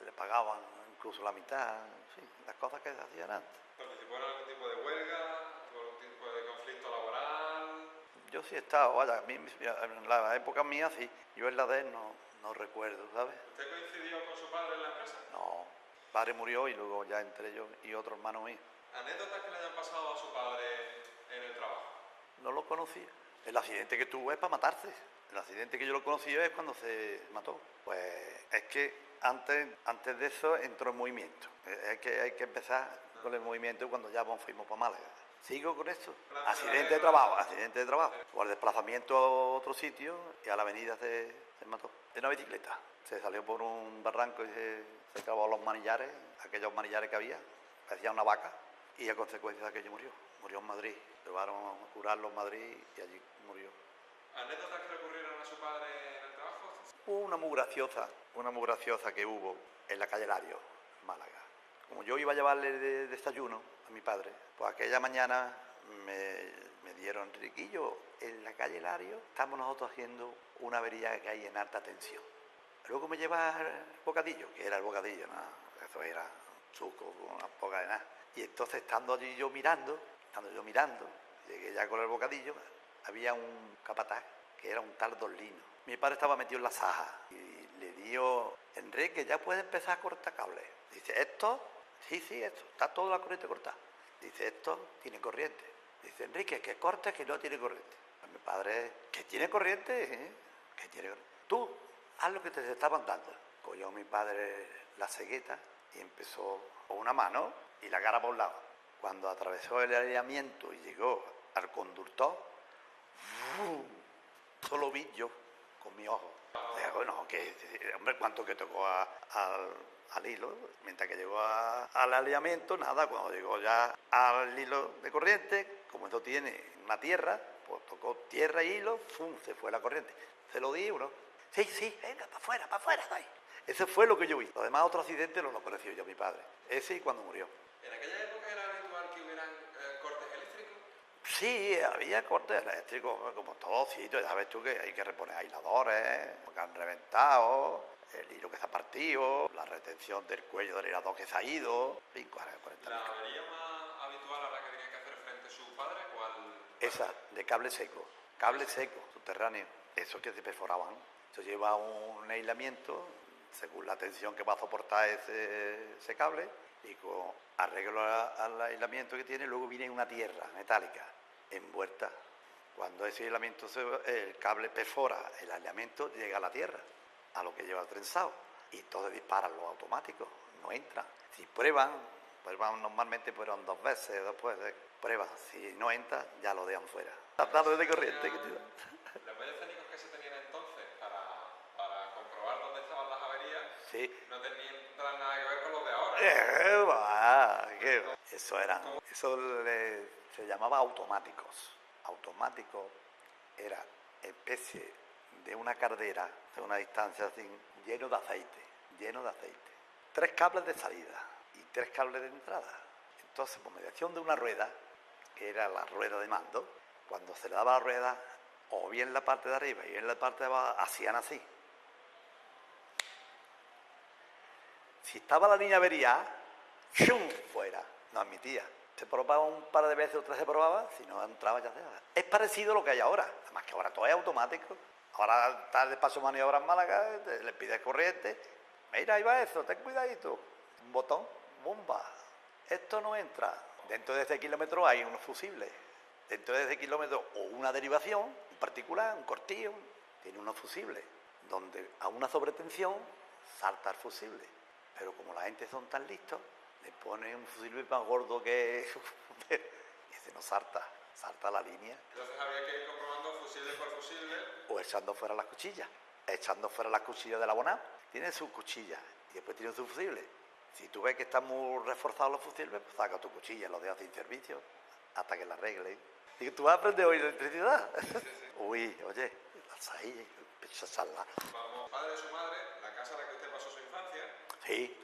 le pagaban incluso la mitad, sí, las cosas que se hacían antes. ¿Participó en algún tipo de huelga, algún tipo de conflicto laboral? Yo sí he estado, vaya, en la época mía sí, yo en la de él no recuerdo, ¿sabes? ¿Usted coincidió con su padre en la empresa? No, padre murió y luego ya entre yo y otro hermano mío. ¿Anécdotas que le hayan pasado a su padre en el trabajo? No lo conocía. El accidente que tuvo es para matarse. El accidente que yo lo conocí es cuando se mató. Pues es que antes de eso entró en movimiento. Hay que empezar con el movimiento cuando ya fuimos para Málaga. Sigo con esto. Accidente de trabajo. Por el desplazamiento a otro sitio y a la avenida se mató. En una bicicleta. Se salió por un barranco y se clavó los manillares, aquellos manillares que había. Parecía una vaca y a consecuencia de aquello murió. Murió en Madrid. Llevaron a curarlo en Madrid y allí murió. ¿Anécdotas que le ocurrieron a su padre en el trabajo? Una muy graciosa que hubo en la calle Lario, en Málaga. Como yo iba a llevarle de desayuno a mi padre, pues aquella mañana me dieron riquillo en la calle Lario. Estamos nosotros haciendo una avería que hay en alta tensión. Luego me lleva el bocadillo, que era el bocadillo, nada, eso era suco con una poca de nada. Y entonces estando allí yo mirando, llegué ya con el bocadillo, había un capataz que era un tal Don Lino. Mi padre estaba metido en la saja y le dio, Enrique, ya puede empezar a cortar cables. Dice, ¿esto? Sí, esto, está toda la corriente cortada. Dice, esto tiene corriente. Dice, Enrique, que corte que no tiene corriente. Pues mi padre, ¿que tiene corriente? ¿Que tiene corriente? Tú, haz lo que te está mandando. Cogió mi padre la cegueta y empezó con una mano y la cara por un lado. Cuando atravesó el aislamiento y llegó al conductor, solo vi yo con mi ojo. Bueno, hombre, cuánto que tocó al hilo, mientras que llegó al alineamiento, nada, cuando llegó ya al hilo de corriente, como esto tiene una tierra, pues tocó tierra y hilo, ¡fum!, se fue la corriente. Se lo di uno. Sí, venga, para afuera, ahí. Ese fue lo que yo vi. Los demás otros accidentes no los conocí yo, mi padre. Ese y cuando murió. ¿En aquella época era habitual que hubieran cortes eléctricos? Sí, había cortes eléctricos, como en todos sitios. Ya ves tú que hay que reponer aisladores, que han reventado, el hilo que se ha partido, la retención del cuello del airador que se ha ido, en fin, 40. ¿La avería más habitual a la que tenía que hacer frente su padre? ¿Cuál? Esa, de cable seco, subterráneo. Eso que se perforaban. Eso lleva un aislamiento, según la tensión que va a soportar ese cable, y con arreglo al aislamiento que tiene, luego viene una tierra metálica envuelta. Cuando ese aislamiento, el cable perfora el aislamiento, llega a la tierra, a lo que lleva trenzado, y entonces disparan los automáticos, no entran. Si prueban normalmente fueron 2 veces, después prueban, si no entra, ya lo dejan fuera. Tratando de corriente. Los medios técnicos que que se tenían entonces para comprobar dónde estaban las averías Sí. no tenían nada que ver con los de ahora. Se llamaba automáticos. Automático era especie de una caldera de una distancia así, lleno de aceite. 3 cables de salida y 3 cables de entrada. Entonces, por mediación de una rueda, que era la rueda de mando, cuando se le daba la rueda, o bien la parte de arriba y bien la parte de abajo, hacían así. Si estaba la línea averiada, ¡shum!, fuera, no admitía. Se probaba un par de veces, otra se probaba, si no entraba ya se daba. Es parecido a lo que hay ahora, además que ahora todo es automático. Ahora está el despacho de maniobra en Málaga, le pides corriente, mira, ahí va eso, ten cuidadito. Un botón, bomba. Esto no entra. Dentro de ese kilómetro hay unos fusibles. Dentro de ese kilómetro, o una derivación, un particular, un cortillo, tiene unos fusibles, donde a una sobretensión salta el fusible. Pero como la gente son tan listos, le ponen un fusible más gordo que... y se nos salta la línea. Entonces había que ir comprobando fusible por fusible. O echando fuera las cuchillas. Echando fuera las cuchillas del abonado. Tiene sus cuchillas y después tiene su fusible. Si tú ves que están muy reforzados los fusibles, pues saca tu cuchilla, los dejas sin servicio, hasta que la arreglen. Digo, ¿tú vas a aprender hoy electricidad? Sí. Uy, oye, las ahí, empieza a charlar. Vamos, padre de su madre, la casa en la que usted pasó su infancia, Sí.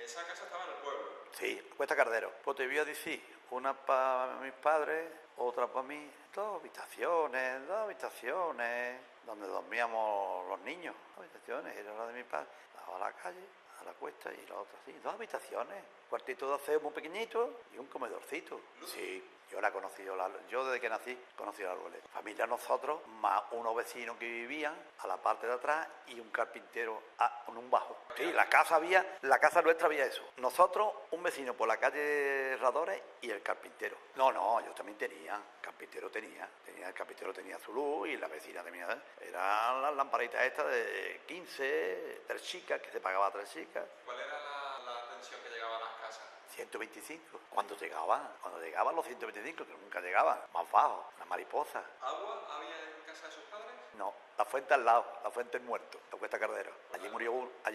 esa casa estaba en el pueblo. Sí, Cuesta Cardero. Pues te voy a decir, una para mis padres, otra para mí. 2 habitaciones, donde dormíamos los niños. 2 habitaciones, era la de mi padre. Daba a la calle, a la cuesta y la otra, sí. 2 habitaciones. Cuartito de aseo muy pequeñito y un comedorcito. Sí. Yo la conocí, yo desde que nací conocí a la abuela. Familia nosotros, más unos vecinos que vivían a la parte de atrás y un carpintero en un bajo. Sí, la casa nuestra había eso. Nosotros, un vecino por la calle Herradores y el carpintero. No, yo también tenía, el carpintero tenía su luz y la vecina tenía, eran las lamparitas estas de 15, 3 chicas, que se pagaba 3 chicas. ¿Cuál era la tensión que llegaba a las casas? 125. Cuando llegaban los 125, que nunca llegaban, más bajo, una mariposa. ¿Agua había en casa de sus padres? No, la fuente al lado, la fuente del muerto, la Cuesta Cardero. Allí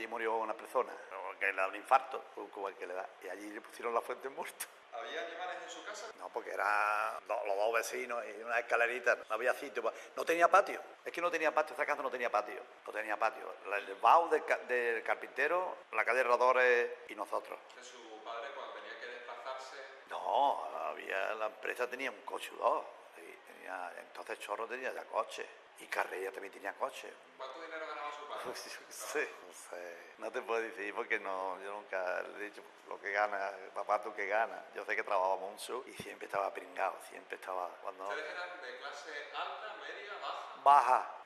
murió una persona, que le da un infarto, como el que le da, y allí le pusieron la fuente del muerto. ¿Había animales en su casa? No, porque eran los 2 vecinos y una escalerita, no había sitio. No tenía patio, es que no tenía patio, esta casa no tenía patio. El bajo del carpintero, la calle Herradores y nosotros. De su padre cuando tenía que desplazarse. No, la empresa tenía un coche o 2. Entonces Chorro tenía ya coche. Y Carrella también tenía coche. ¿Cuánto dinero ganaba su padre? No sé. No te puedo decir porque yo nunca le he dicho lo que gana, papá, tú que ganas. Yo sé que trabajaba mucho y siempre estaba pringado, cuando... ¿Ustedes eran de clase alta, media, Baja.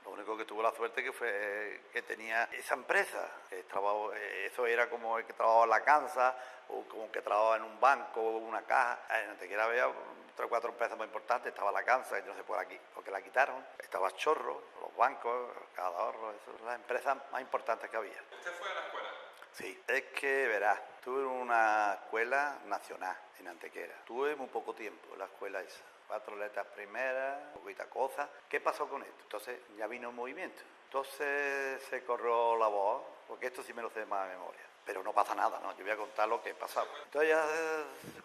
Lo único que tuvo la suerte que tenía esa empresa. Eso era como el que trabajaba en la cansa, o como el que trabajaba en un banco, una caja. En Antequera había 3 o 4 empresas más importantes. Estaba la cansa, que no se puede aquí, porque la quitaron. Estaba Chorro, los bancos, Cada Ahorro, esas son las empresas más importantes que había. ¿Usted fue a la escuela? Sí, es que verás, tuve una escuela nacional en Antequera. Tuve muy poco tiempo en la escuela esa. 4 letras primeras, poquita cosa. ¿Qué pasó con esto? Entonces ya vino el movimiento. Entonces se corrió la voz, porque esto sí me lo sé más de memoria. Pero no pasa nada, ¿no? Yo voy a contar lo que pasaba. Entonces ya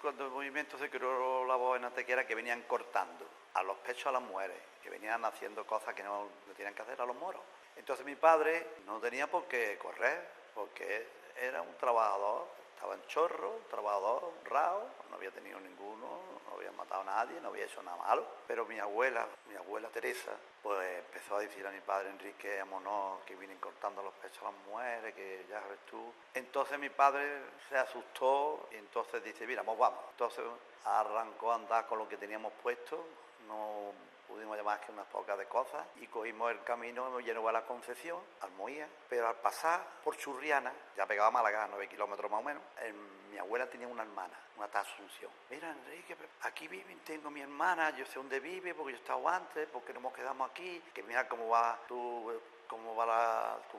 cuando el movimiento se corrió la voz en Antequera, que venían cortando a los pechos a las mujeres, que venían haciendo cosas que no tenían que hacer a los moros. Entonces mi padre no tenía por qué correr, porque era un trabajador, estaba en Chorro, un trabajador honrado, no había tenido ninguno, no había matado a nadie, no había hecho nada malo. Pero mi abuela Teresa, pues empezó a decir a mi padre Enrique, vámonos, que vienen cortando los pechos a las mujeres, que ya sabes tú. Entonces mi padre se asustó y entonces dice, mira, vamos. Entonces arrancó a andar con lo que teníamos puesto, no pudimos llevar más que unas pocas de cosas y cogimos el camino lleno a la Concepción, al Moía, pero al pasar por Churriana, ya pegaba a Málaga, 9 kilómetros más o menos, mi abuela tenía una hermana, una tal Asunción. Mira, Enrique, aquí viven, tengo mi hermana, yo sé dónde vive, porque yo he estado antes, porque nos quedamos aquí, que mira cómo va tu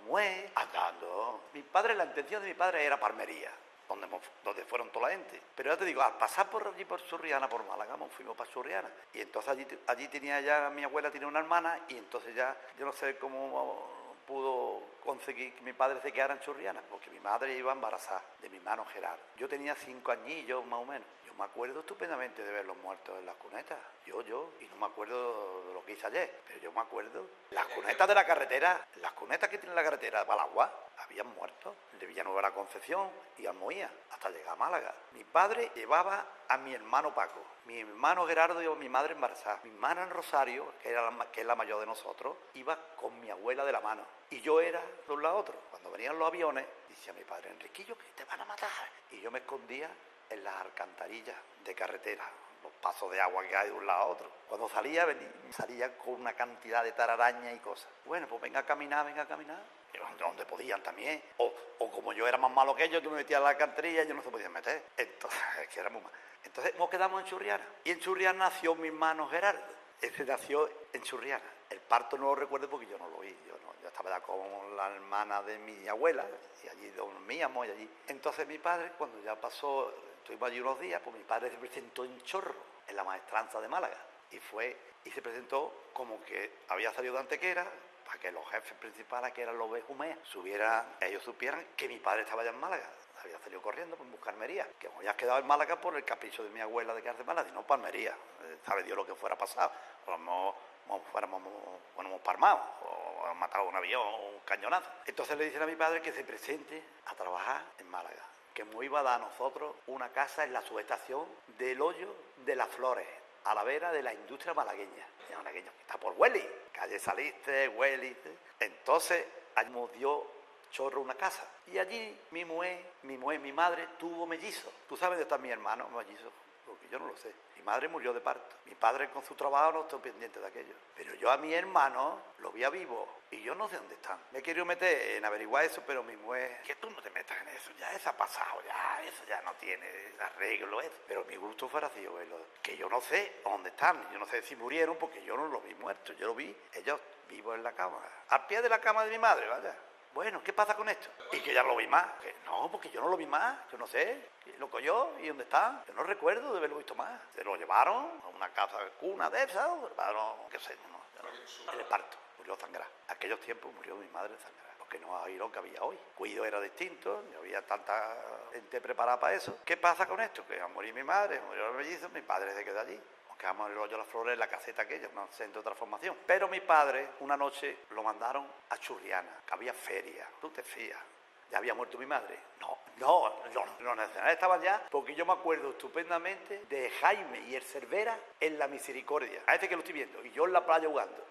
mujer, andando. La intención de mi padre era palmería. donde fueron toda la gente. Pero ya te digo, al pasar por allí, por Churriana, por Málaga, nos fuimos para Churriana. Y entonces allí tenía ya, mi abuela tenía una hermana, y entonces ya, yo no sé cómo pudo conseguir que mi padre se quedara en Churriana, porque mi madre iba embarazada de mi hermano Gerardo. Yo tenía 5 añillos más o menos. Yo me acuerdo estupendamente de ver los muertos en las cunetas, y no me acuerdo de lo que hice ayer, pero yo me acuerdo. Las cunetas de la carretera, las cunetas que tiene la carretera para el agua, habían muerto, de Villanueva de la Concepción y Almoía, hasta llegar a Málaga. Mi padre llevaba a mi hermano Paco, mi hermano Gerardo y a mi madre embarazada. Mi hermana en Rosario, que es la mayor de nosotros, iba con mi abuela de la mano. Y yo era de un lado a otro. Cuando venían los aviones, decía mi padre, Enriquillo, que te van a matar. Y yo me escondía en las alcantarillas de carretera, los pasos de agua que hay de un lado a otro. Cuando salía con una cantidad de tararañas y cosas. Bueno, pues venga a caminar. Donde podían también. O como yo era más malo que ellos, yo me metía en la alcantarilla y ellos no se podían meter. Entonces, es que era muy mal. Entonces nos quedamos en Churriana. Y en Churriana nació mi hermano Gerardo. Ese nació en Churriana. El parto no lo recuerdo porque yo no lo vi. Yo estaba ya con la hermana de mi abuela y allí dormíamos y allí. Entonces mi padre, cuando ya pasó, estuvimos allí unos días, pues mi padre se presentó en Chorro, en la maestranza de Málaga. Y se presentó como que había salido de Antequera, para que los jefes principales, que eran los Benjumea, ellos supieran que mi padre estaba ya en Málaga. Había salido corriendo por buscar Almería, que me había quedado en Málaga por el capricho de mi abuela de quedarse en Málaga, y no para Almería. Sabe Dios lo que fuera pasado. Fuéramos palmados, o matado un avión, o un cañonazo. Entonces le dicen a mi padre que se presente a trabajar en Málaga, que nos iba a dar a nosotros una casa en la subestación del Hoyo de las Flores, a la vera de la industria malagueña, que está por Hueli, calle Saliste, Hueli. Entonces, allí nos dio Chorro una casa. Y allí mi madre tuvo mellizos. ¿Tú sabes dónde están mis hermanos mellizos? Porque yo no lo sé. Mi madre murió de parto. Mi padre con su trabajo no estoy pendiente de aquello. Pero yo a mi hermano lo vi a vivo y yo no sé dónde están. Me he querido meter en averiguar eso, pero mi mujer, que tú no te metas en eso, ya eso ha pasado, ya eso ya no tiene arreglo. Pero mi gusto fuera así, que yo no sé dónde están. Yo no sé si murieron porque yo no los vi muertos. Yo los vi ellos vivos en la cama, al pie de la cama de mi madre, vaya. Bueno, ¿qué pasa con esto? Y que ya lo vi más. Que no, porque yo no lo vi más, yo no sé. ¿Lo cogió? ¿Y dónde está? Yo no recuerdo de haberlo visto más. Se lo llevaron a una casa de cuna de esas, o llevaron, qué sé, no. En el parto, murió sangrado. Aquellos tiempos murió mi madre sangrada, porque no había lo que había hoy. Cuido era distinto, no había tanta gente preparada para eso. ¿Qué pasa con esto? Que a morir mi madre, murió el mellizo, mi padre se quedó allí. Quedamos en el Hoyo de las Flores, en la caseta aquella, un centro de transformación. Pero mi padre, una noche, lo mandaron a Churriana, que había feria. ¿Tú te fías? ¿Ya había muerto mi madre? No, los nacionales estaban ya, porque yo me acuerdo estupendamente de Jaime y el Cervera en la Misericordia. A este que lo estoy viendo, y yo en la playa jugando.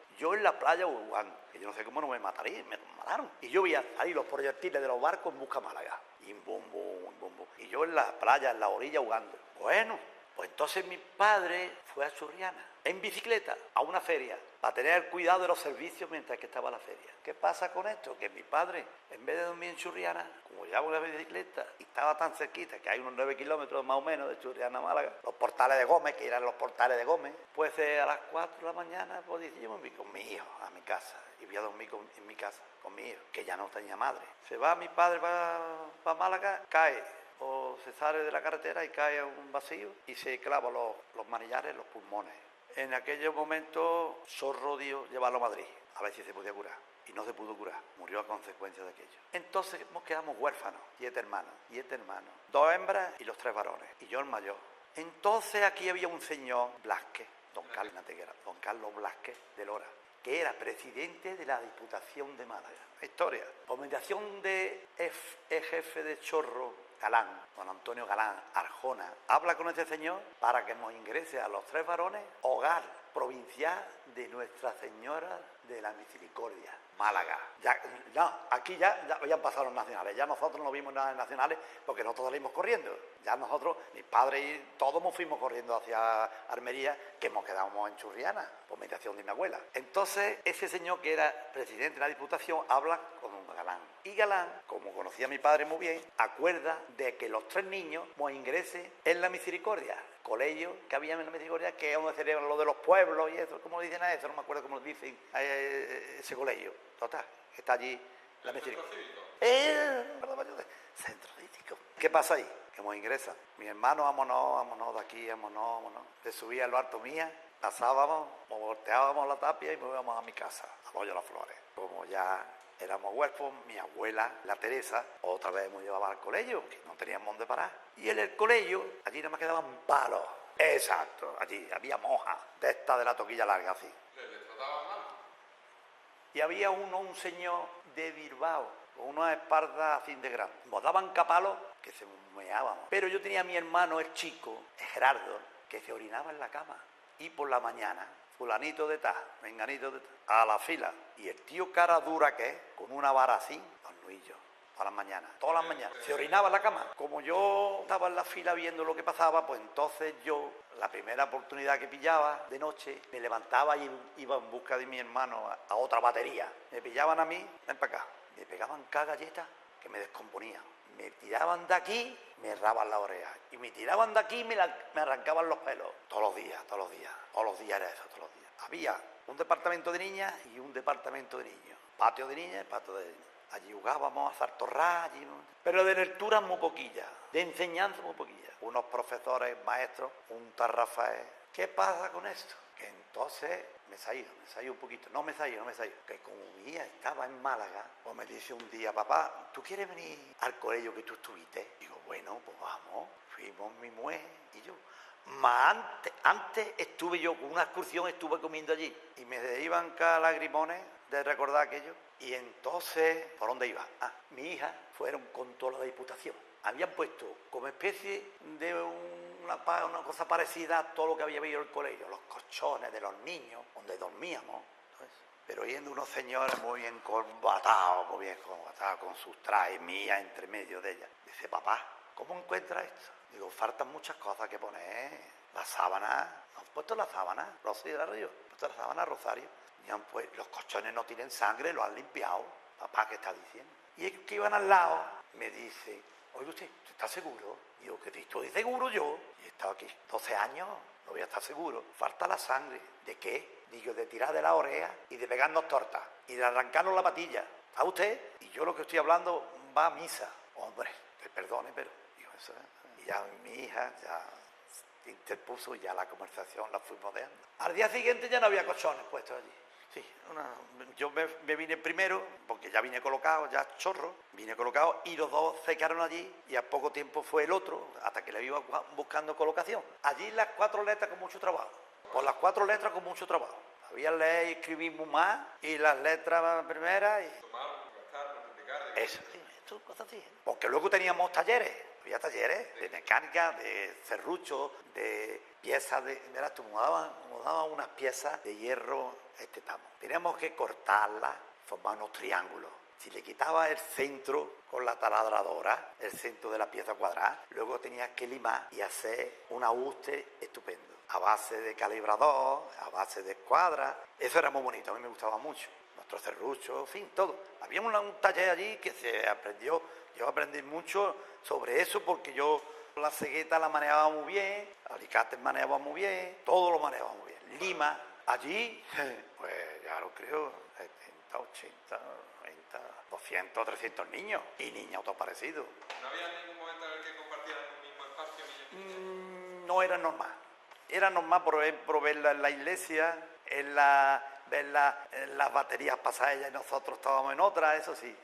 Que yo no sé cómo no me matarían, me mataron. Y yo veía ahí los proyectiles de los barcos en busca Málaga. Y bum, bum, bum, bum. Y yo en la playa, en la orilla jugando. Bueno, pues entonces mi padre fue a Churriana, en bicicleta, a una feria, para tener cuidado de los servicios mientras que estaba la feria. ¿Qué pasa con esto? Que mi padre, en vez de dormir en Churriana, como llevaba una bicicleta y estaba tan cerquita, que hay unos 9 kilómetros más o menos de Churriana a Málaga, los portales de Gómez, que eran los portales de Gómez, pues a las 4 de la mañana, pues dije, yo me voy con mi hijo a mi casa, y voy a dormir en mi casa con mi hijo, que ya no tenía madre. Se va mi padre para Málaga, cae, o se sale de la carretera y cae a un vacío y se clava los manillares, los pulmones. En aquel momento, Zorro dio llevarlo a Madrid, a ver si se podía curar. Y no se pudo curar, murió a consecuencia de aquello. Entonces nos quedamos huérfanos, 7 hermanos, 2 hembras y los 3 varones, y yo el mayor. Entonces aquí había un señor, Blasquez, don Carlos Blasquez de Lora, que era presidente de la Diputación de Málaga. Historia. Por mediación de jefe de Chorro, Galán, don Antonio Galán, Arjona, habla con este señor para que nos ingrese a los 3 varones hogar provincial de Nuestra Señora de la Misericordia, Málaga. Aquí ya habían pasado los nacionales, ya nosotros no vimos nada de nacionales porque nosotros salimos corriendo. Ya nosotros, mi padre y todos nos fuimos corriendo hacia Almería, que nos quedamos en Churriana, por mediación de mi abuela. Entonces, ese señor que era presidente de la Diputación habla con un Galán. Y Galán, como conocía a mi padre muy bien, acuerda de que los 3 niños nos ingresen en la Misericordia, colegio que había en la Misericordia, que es donde celebran lo de los pueblos y eso. ¿Cómo le dicen a eso? No me acuerdo cómo le dicen a ese colegio. Total, que está allí La ¿El centro misericordia. cívico? Puerta Mayor, centro cívico. ¿Qué pasa ahí? Que hemos ingresado. Mi hermano, vámonos de aquí, vámonos. Se subía al alto mía, pasábamos, nos volteábamos la tapia y nos íbamos a mi casa, a Hoyo Las Flores. Como ya éramos huérfanos, mi abuela, la Teresa, otra vez me llevaba al colegio, que no teníamos dónde parar. Y en el colegio, allí nada más quedaban palos. Exacto, allí había mojas, de esta de la toquilla larga, así. ¿Le trataban mal? Y había un señor de Bilbao, con una espalda así de grande. Nos daban capalos que se meábamos. Pero yo tenía a mi hermano, el chico, el Gerardo, que se orinaba en la cama. Y por la mañana, fulanito de tal, menganito de tal, a la fila. Y el tío cara dura que es, con una vara así, don Luillo, todas las mañanas, se orinaba en la cama. Como yo estaba en la fila viendo lo que pasaba, pues entonces yo, la primera oportunidad que pillaba de noche, me levantaba y iba en busca de mi hermano a otra batería. Me pillaban a mí, ven para acá, me pegaban cada galleta que me descomponía. Me tiraban de aquí, me erraban la oreja. Y me tiraban de aquí y me arrancaban los pelos. Todos los días era eso, todos los días. Había un departamento de niñas y un departamento de niños. Patio de niñas y patio de niños. Allí jugábamos a zartorrar, pero de lectura muy poquilla, de enseñanza muy poquilla. Unos profesores, maestros, un tal Rafael. ¿Qué pasa con esto? Que entonces me salí un poquito, no me salí, que como mi hija estaba en Málaga, pues me dice un día, papá, ¿tú quieres venir al colegio que tú estuviste? Digo, bueno, pues vamos, fuimos mi mujer y yo. Antes estuve yo con una excursión, estuve comiendo allí y me iban cada lagrimones de recordar aquello. Y entonces, ¿por dónde iba? Mi hija fueron con toda la diputación. Habían puesto como especie de una cosa parecida a todo lo que había visto en el colegio, los colchones de los niños, donde dormíamos. Entonces, pero yendo unos señores muy bien combatados, con sus trajes, mía entre medio de ellas. Dice, papá, ¿cómo encuentra esto? Digo, faltan muchas cosas que poner. La sábana, ¿no has puesto la sábana? Rosario, ¿has puesto la sábana, Rosario? Pues los colchones no tienen sangre, lo han limpiado. Papá, ¿qué está diciendo? Y el que iban al lado me dice, oye, ¿usted está seguro? Digo, que estoy seguro yo. Y he estado aquí 12 años, no voy a estar seguro. Falta la sangre. ¿De qué? Digo, de tirar de la oreja y de pegarnos tortas y de arrancarnos la patilla. ¿A usted? Y yo lo que estoy hablando va a misa. Hombre, te perdone, pero... Digo, eso es. Y ya mi hija ya interpuso y ya la conversación la fuimos dejando. Al día siguiente ya no había colchones puestos allí. Sí, yo me vine primero, porque ya vine colocado, ya chorro, vine colocado y los dos se quedaron allí y a poco tiempo fue el otro, hasta que le iba buscando colocación. Allí las 4 letras con mucho trabajo, por las 4 letras con mucho trabajo. Había leer y escribir muy más y las letras primeras y... Sumar, restar, multiplicar... Eso, sí, esto cosas así. Porque luego teníamos talleres, había talleres de mecánica, de serrucho, de piezas de... Verás, tú nos daban unas piezas de hierro, teníamos que cortarlas, formar unos triángulos. Si le quitabas el centro con la taladradora, el centro de la pieza cuadrada, luego tenías que limar y hacer un ajuste estupendo. A base de calibrador, a base de escuadra. Eso era muy bonito, a mí me gustaba mucho. Nuestros serruchos, en fin, todo. Había un taller allí que se aprendió. Yo aprendí mucho sobre eso porque yo la cegueta la manejaba muy bien, alicates manejaba muy bien, todo lo manejaba muy bien. Lima, allí, pues ya lo creo, 70, 80, 90, 200, 300 niños y niñas autoparecidos. ¿No había ningún momento en el que compartieran un mismo espacio, niños y niñas? No era normal. Era normal por verla en la iglesia, verla en las baterías pasadas y nosotros estábamos en otra, eso sí.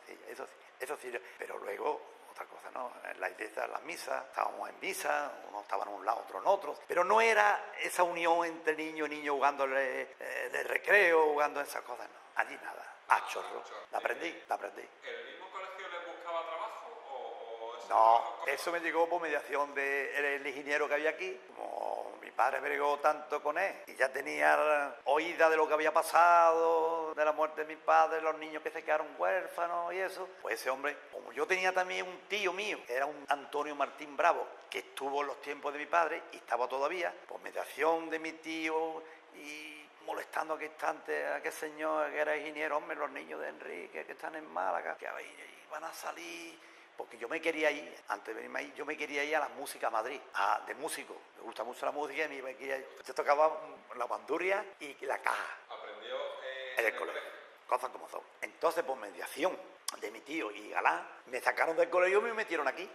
Pero luego, otra cosa, ¿no? En la iglesia, en las misas, estábamos en misa, unos estaban en un lado, otros en otro. Pero no era esa unión entre niño y niño jugando de recreo, jugando esas cosas, no. Allí nada. Chorro. La aprendí. ¿El mismo colegio les buscaba trabajo o ese No, trabajo? eso me llegó por mediación del ingeniero que había aquí. Como mi padre bregó tanto con él y ya tenía oída de lo que había pasado, de la muerte de mi padre, los niños que se quedaron huérfanos y eso, pues ese hombre, como yo tenía también un tío mío, que era un Antonio Martín Bravo, que estuvo en los tiempos de mi padre y estaba todavía, por mediación de mi tío y molestando a aquel señor que era ingeniero, hombre, los niños de Enrique que están en Málaga, que van a salir... Porque yo me quería ir, antes de venirme ahí, yo me quería ir a la música a Madrid, de músico. Me gusta mucho la música y me quería ir. Yo tocaba la bandurria y la caja. ¿Aprendió En el colegio. cosas como son. Entonces, por mediación de mi tío y Galán, me sacaron del colegio y me metieron aquí.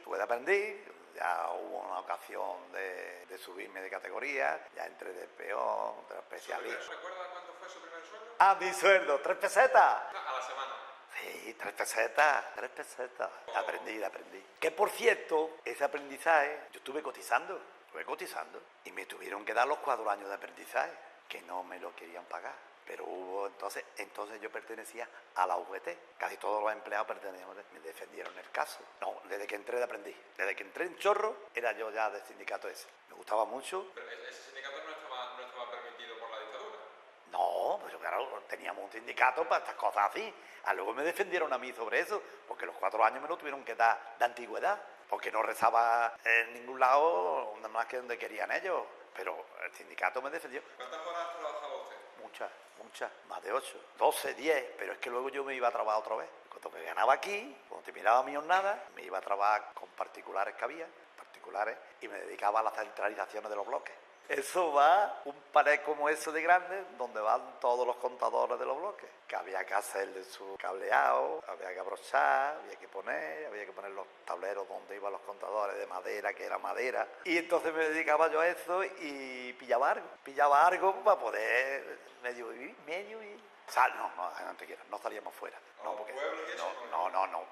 Tuve de aprender, ya hubo una ocasión de subirme de categoría, ya entré de peón, de especialista. ¿Recuerda cuánto fue su primer sueldo? ¡Ah, mi sueldo! ¡3 pesetas! A la semana. Sí, 3 pesetas, 3 pesetas. Aprendí. Que por cierto, ese aprendizaje, yo estuve cotizando y me tuvieron que dar los 4 años de aprendizaje, que no me lo querían pagar. Pero entonces yo pertenecía a la UGT. Casi todos los empleados me defendieron el caso. No, desde que entré aprendí. Desde que entré en Chorro, era yo ya del sindicato ese. Me gustaba mucho. Pero ese sindicato no estaba permitido por la dictadura. No, pues claro, teníamos un sindicato para estas cosas así. Luego me defendieron a mí sobre eso, porque los 4 años me lo tuvieron que dar de antigüedad, porque no rezaba en ningún lado, nada más que donde querían ellos. Pero el sindicato me defendió. ¿Cuántas horas trabajaba usted? Muchas, más de 8, 12, 10, pero es que luego yo me iba a trabajar otra vez. Cuando me ganaba aquí, cuando terminaba mi jornada, me iba a trabajar con particulares que había, y me dedicaba a las centralizaciones de los bloques. Eso va, un pared como eso de grande, donde van todos los contadores de los bloques, que había que hacer de su cableado, había que abrochar, había que poner los tableros donde iban los contadores de madera, que era madera. Y entonces me dedicaba yo a eso y pillaba algo para poder medio vivir. O sea, no salíamos fuera. Porque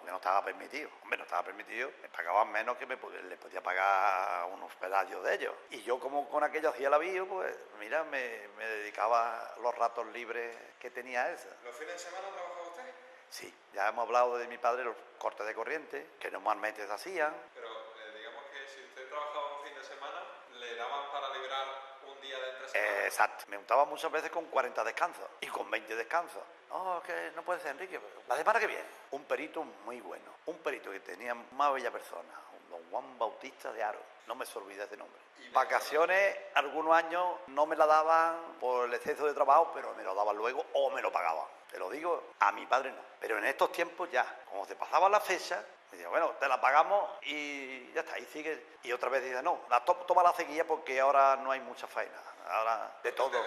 no estaba permitido. Hombre, no estaba permitido. Me pagaban menos que le podía pagar unos pedazos de ellos. Y yo, como con aquello hacía la bio, pues mira, me dedicaba los ratos libres que tenía a eso. ¿Los fines de semana trabajaba usted? Sí, ya hemos hablado de mi padre, los cortes de corriente, que normalmente se hacían. Pero digamos que si usted trabajaba un fin de semana, le daban para liberar un día de entre semana. Exacto, me juntaba muchas veces con 40 descansos y con 20 descansos. No, que no puede ser, Enrique. La semana que viene, un perito muy bueno, un perito que tenía más bella persona, un don Juan Bautista de Aro, no me se olvida ese nombre. Vacaciones, algunos años no me la daban por el exceso de trabajo, pero me lo daban luego o me lo pagaban. Te lo digo, a mi padre no. Pero en estos tiempos ya, como se pasaba la fecha, me decía, bueno, te la pagamos y ya está, y sigue. Y otra vez dice, no, toma la sequía porque ahora no hay mucha faena. Ahora, de todo.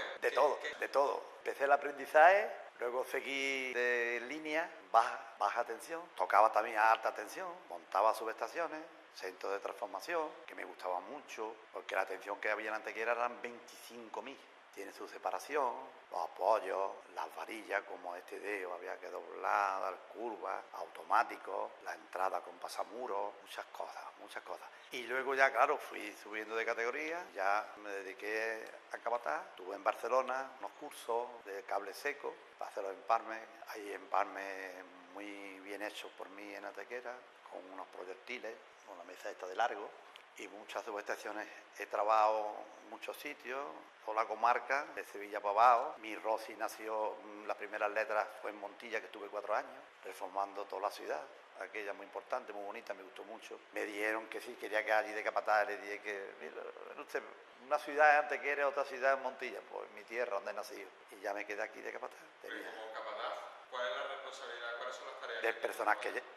Empecé el aprendizaje, luego seguí de línea, baja tensión, tocaba también a alta tensión, montaba subestaciones, centros de transformación, que me gustaba mucho, porque la tensión que había en Antequera eran 25.000. Tiene su separación, los apoyos, las varillas como este dedo, había que doblar, dar curvas, automáticos, la entrada con pasamuros, muchas cosas. Y luego ya, claro, fui subiendo de categoría, ya me dediqué a capataz, estuve en Barcelona unos cursos de cable seco, para hacerlos empalmes, hay empalmes muy bien hechos por mí en Antequera, con unos proyectiles, con la mesa esta de largo, y muchas subestaciones. He trabajado en muchos sitios, toda la comarca, de Sevilla para abajo. Mi Rosy nació, las primeras letras fue en Montilla, que estuve 4 años, reformando toda la ciudad. Aquella muy importante, muy bonita, me gustó mucho. Me dijeron que sí, quería que allí de capataz, le dije que, mira, usted, una ciudad en Antequera, otra ciudad en Montilla, pues mi tierra, donde he nacido. Y ya me quedé aquí de capataz. Pero como capataz, ¿cuál es la responsabilidad? ¿Cuáles son las tareas?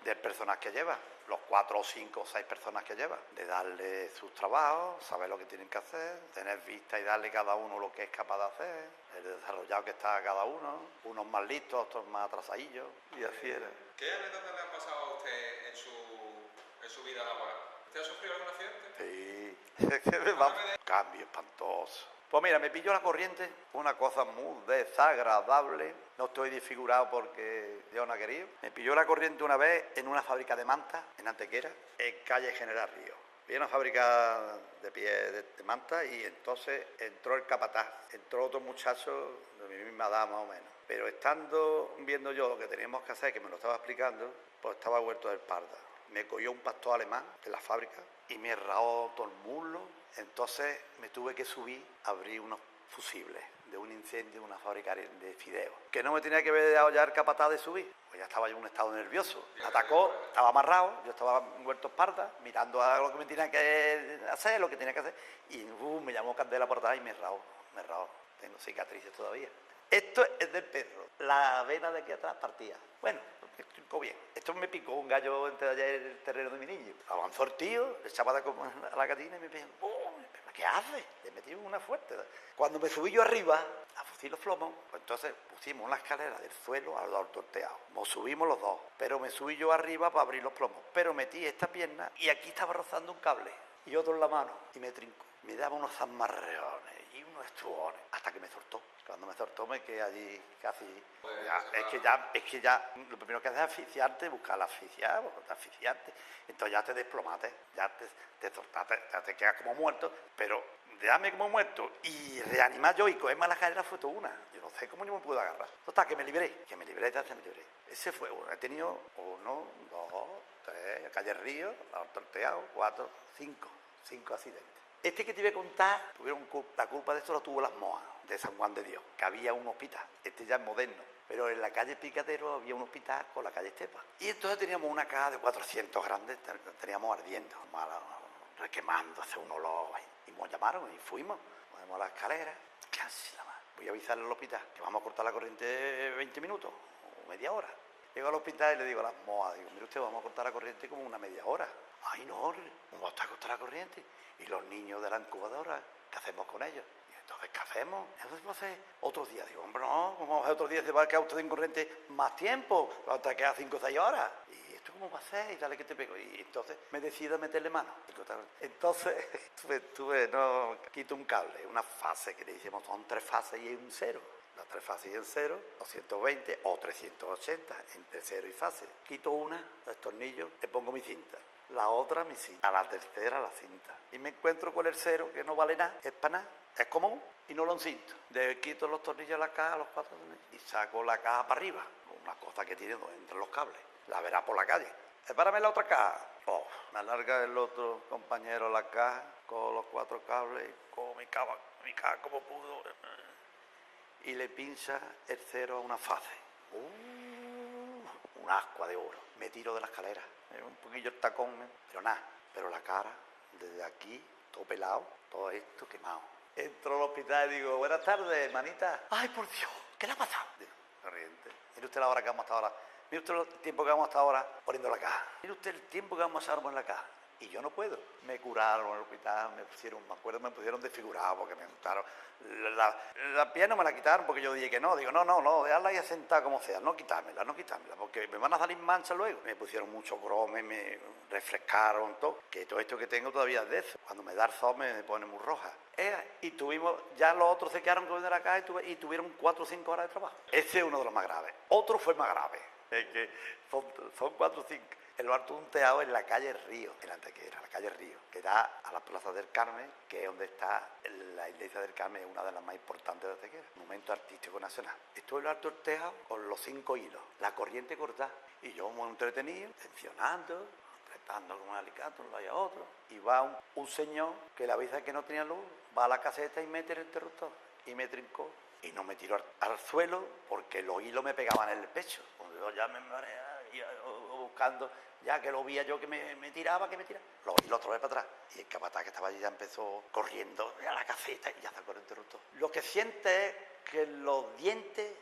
Del personal que lleva, los 4 o 5 o 6 personas que lleva, de darle sus trabajos, saber lo que tienen que hacer, tener vista y darle a cada uno lo que es capaz de hacer, el desarrollado que está cada uno, unos más listos, otros más atrasadillos, y así era. ¿Qué anécdotas le han pasado a usted en su vida laboral? ¿Usted ha sufrido algún accidente? Sí, cambio espantoso. Pues mira, me pilló la corriente, una cosa muy desagradable. No estoy desfigurado porque Dios no ha querido. Me pilló la corriente una vez en una fábrica de mantas, en Antequera, en calle General Río. Había una fábrica de pie de mantas y entonces entró el capataz, entró otro muchacho de mi misma edad más o menos. Pero estando viendo yo lo que teníamos que hacer, que me lo estaba explicando, pues estaba huerto del Parda. Me cogió un pastor alemán de la fábrica y me rajó todo el muslo. Entonces me tuve que subir a abrir unos fusibles de un incendio en una fábrica de fideos. Que no me tenía que haber dejado ya el capataz de subir, pues ya estaba yo en un estado nervioso. Atacó, estaba amarrado, yo estaba muerto espalda, mirando a lo que me tenía que hacer, lo que tenía que hacer, y me llamó Candela por atrás y me rajó. Tengo cicatrices todavía. Esto es del perro, la vena de aquí atrás partía. Bueno, me picó bien. Esto me picó un gallo entre allá en el terreno de mi niño. Avanzó el tío, le echaba a la gatina y me pegó. ¿qué haces? Le metí una fuerte. Cuando me subí yo arriba a fusil los plomos, pues entonces pusimos una escalera del suelo al lado torteado. Nos subimos los dos, pero me subí yo arriba para abrir los plomos. Pero metí esta pierna y aquí estaba rozando un cable y otro en la mano y me trincó. Me daba unos zamarreones y unos estruones hasta que me soltó. Cuando me soltó me quedé allí casi... es que ya lo primero que haces es asfixiarte, buscar la asfixiarte. Entonces ya te desplomaste, ya te soltaste, ya te quedas como muerto, pero déjame como muerto y reanimar yo y cogerme a la escalera fue toda una. Yo no sé cómo yo me pude agarrar. Total, que me libré. Ese fue uno. He tenido 1, 2, 3, calle Río, torteado, 4, 5 accidentes. Este que te voy a contar, la culpa de esto lo tuvo las Moas de San Juan de Dios, que había un hospital, este ya es moderno, pero en la calle Picadero había un hospital con la calle Estepa. Y entonces teníamos una caja de 400 grandes, teníamos ardiendo, requemándose un olor, y nos llamaron y fuimos a la escalera, casi la madre. Voy a avisarle al hospital que vamos a cortar la corriente 20 minutos o media hora. Llego al hospital y le digo a las Moas, digo, mire usted, vamos a cortar la corriente como una media hora. Ay, no, ¿cómo va a cortar la corriente? Y los niños de la incubadora, ¿qué hacemos con ellos? Y entonces, ¿qué hacemos? Entonces, vamos a hacer otros días. Digo, hombre, no, ¿cómo vamos a hacer otros días? Se va a quedar usted en corriente más tiempo, hasta que queda 5 o 6 horas. ¿Y esto cómo va a ser? Y dale que te pego. Y entonces me decido a meterle mano. Entonces, quito un cable, una fase que le decimos, son 3 fases y hay un 0. Las 3 fases y el 0, 220 o 380, entre 0 y fase. Quito una, los tornillos, le pongo mi cinta. La otra mi cinta, a la tercera la cinta. Y me encuentro con el 0 que no vale nada, es para nada, es común y no lo encinto. Le quito los tornillos a la caja, los 4 tornillos, y saco la caja para arriba, una cosa que tiene donde entran los cables. La verá por la calle. Espárame la otra caja. Oh, me alarga el otro compañero la caja con los 4 cables, con mi caja como pudo, y le pincha el 0 a una fase. Un ascua de oro. Me tiro de la escalera. Un poquillo el tacón, pero nada. Pero la cara, desde aquí, todo pelado, todo esto quemado. Entro al hospital y digo, buenas tardes, hermanita. Ay, por Dios, ¿qué le ha pasado? Digo, corriente. Mire usted la hora que vamos hasta ahora. Mire usted el tiempo que vamos hasta ahora poniendo la caja. Mire usted el tiempo que vamos a estar poniendo la caja. Y yo no puedo. Me curaron en el hospital, me pusieron desfigurado porque me gustaron. La pierna me la quitaron porque yo dije que no. Digo, no, dejarla ahí sentada como sea, no quitármela, porque me van a salir manchas luego. Me pusieron mucho crome, me refrescaron, todo. Que todo esto que tengo todavía es de eso. Cuando me da el sol me pone muy roja. Y tuvimos, ya los otros se quedaron con la caja y tuvieron 4 o 5 horas de trabajo. Ese es uno de los más graves. Otro fue más grave. Es que son 4 o 5. El bar tuvo un teatro en la calle Río, en Antequera, la calle Río, que da a la Plaza del Carmen, que es donde está la iglesia del Carmen, es una de las más importantes de Antequera, monumento artístico nacional. Estuve en el alto del tejado con los 5 hilos, la corriente cortada, y yo muy entretenido, tensionando, apretando con un alicate, un lado y a otro, y va un señor que le avisa que no tenía luz, va a la caseta y mete el interruptor, y me trincó. Y no me tiró al suelo porque los hilos me pegaban en el pecho. Cuando yo ya me mareaba, buscando, ya que lo veía yo que me tiraba, los hilos otra vez para atrás. Y el capataz que estaba allí ya empezó corriendo a la caseta y ya sacó el interruptor. Lo que siente es que los dientes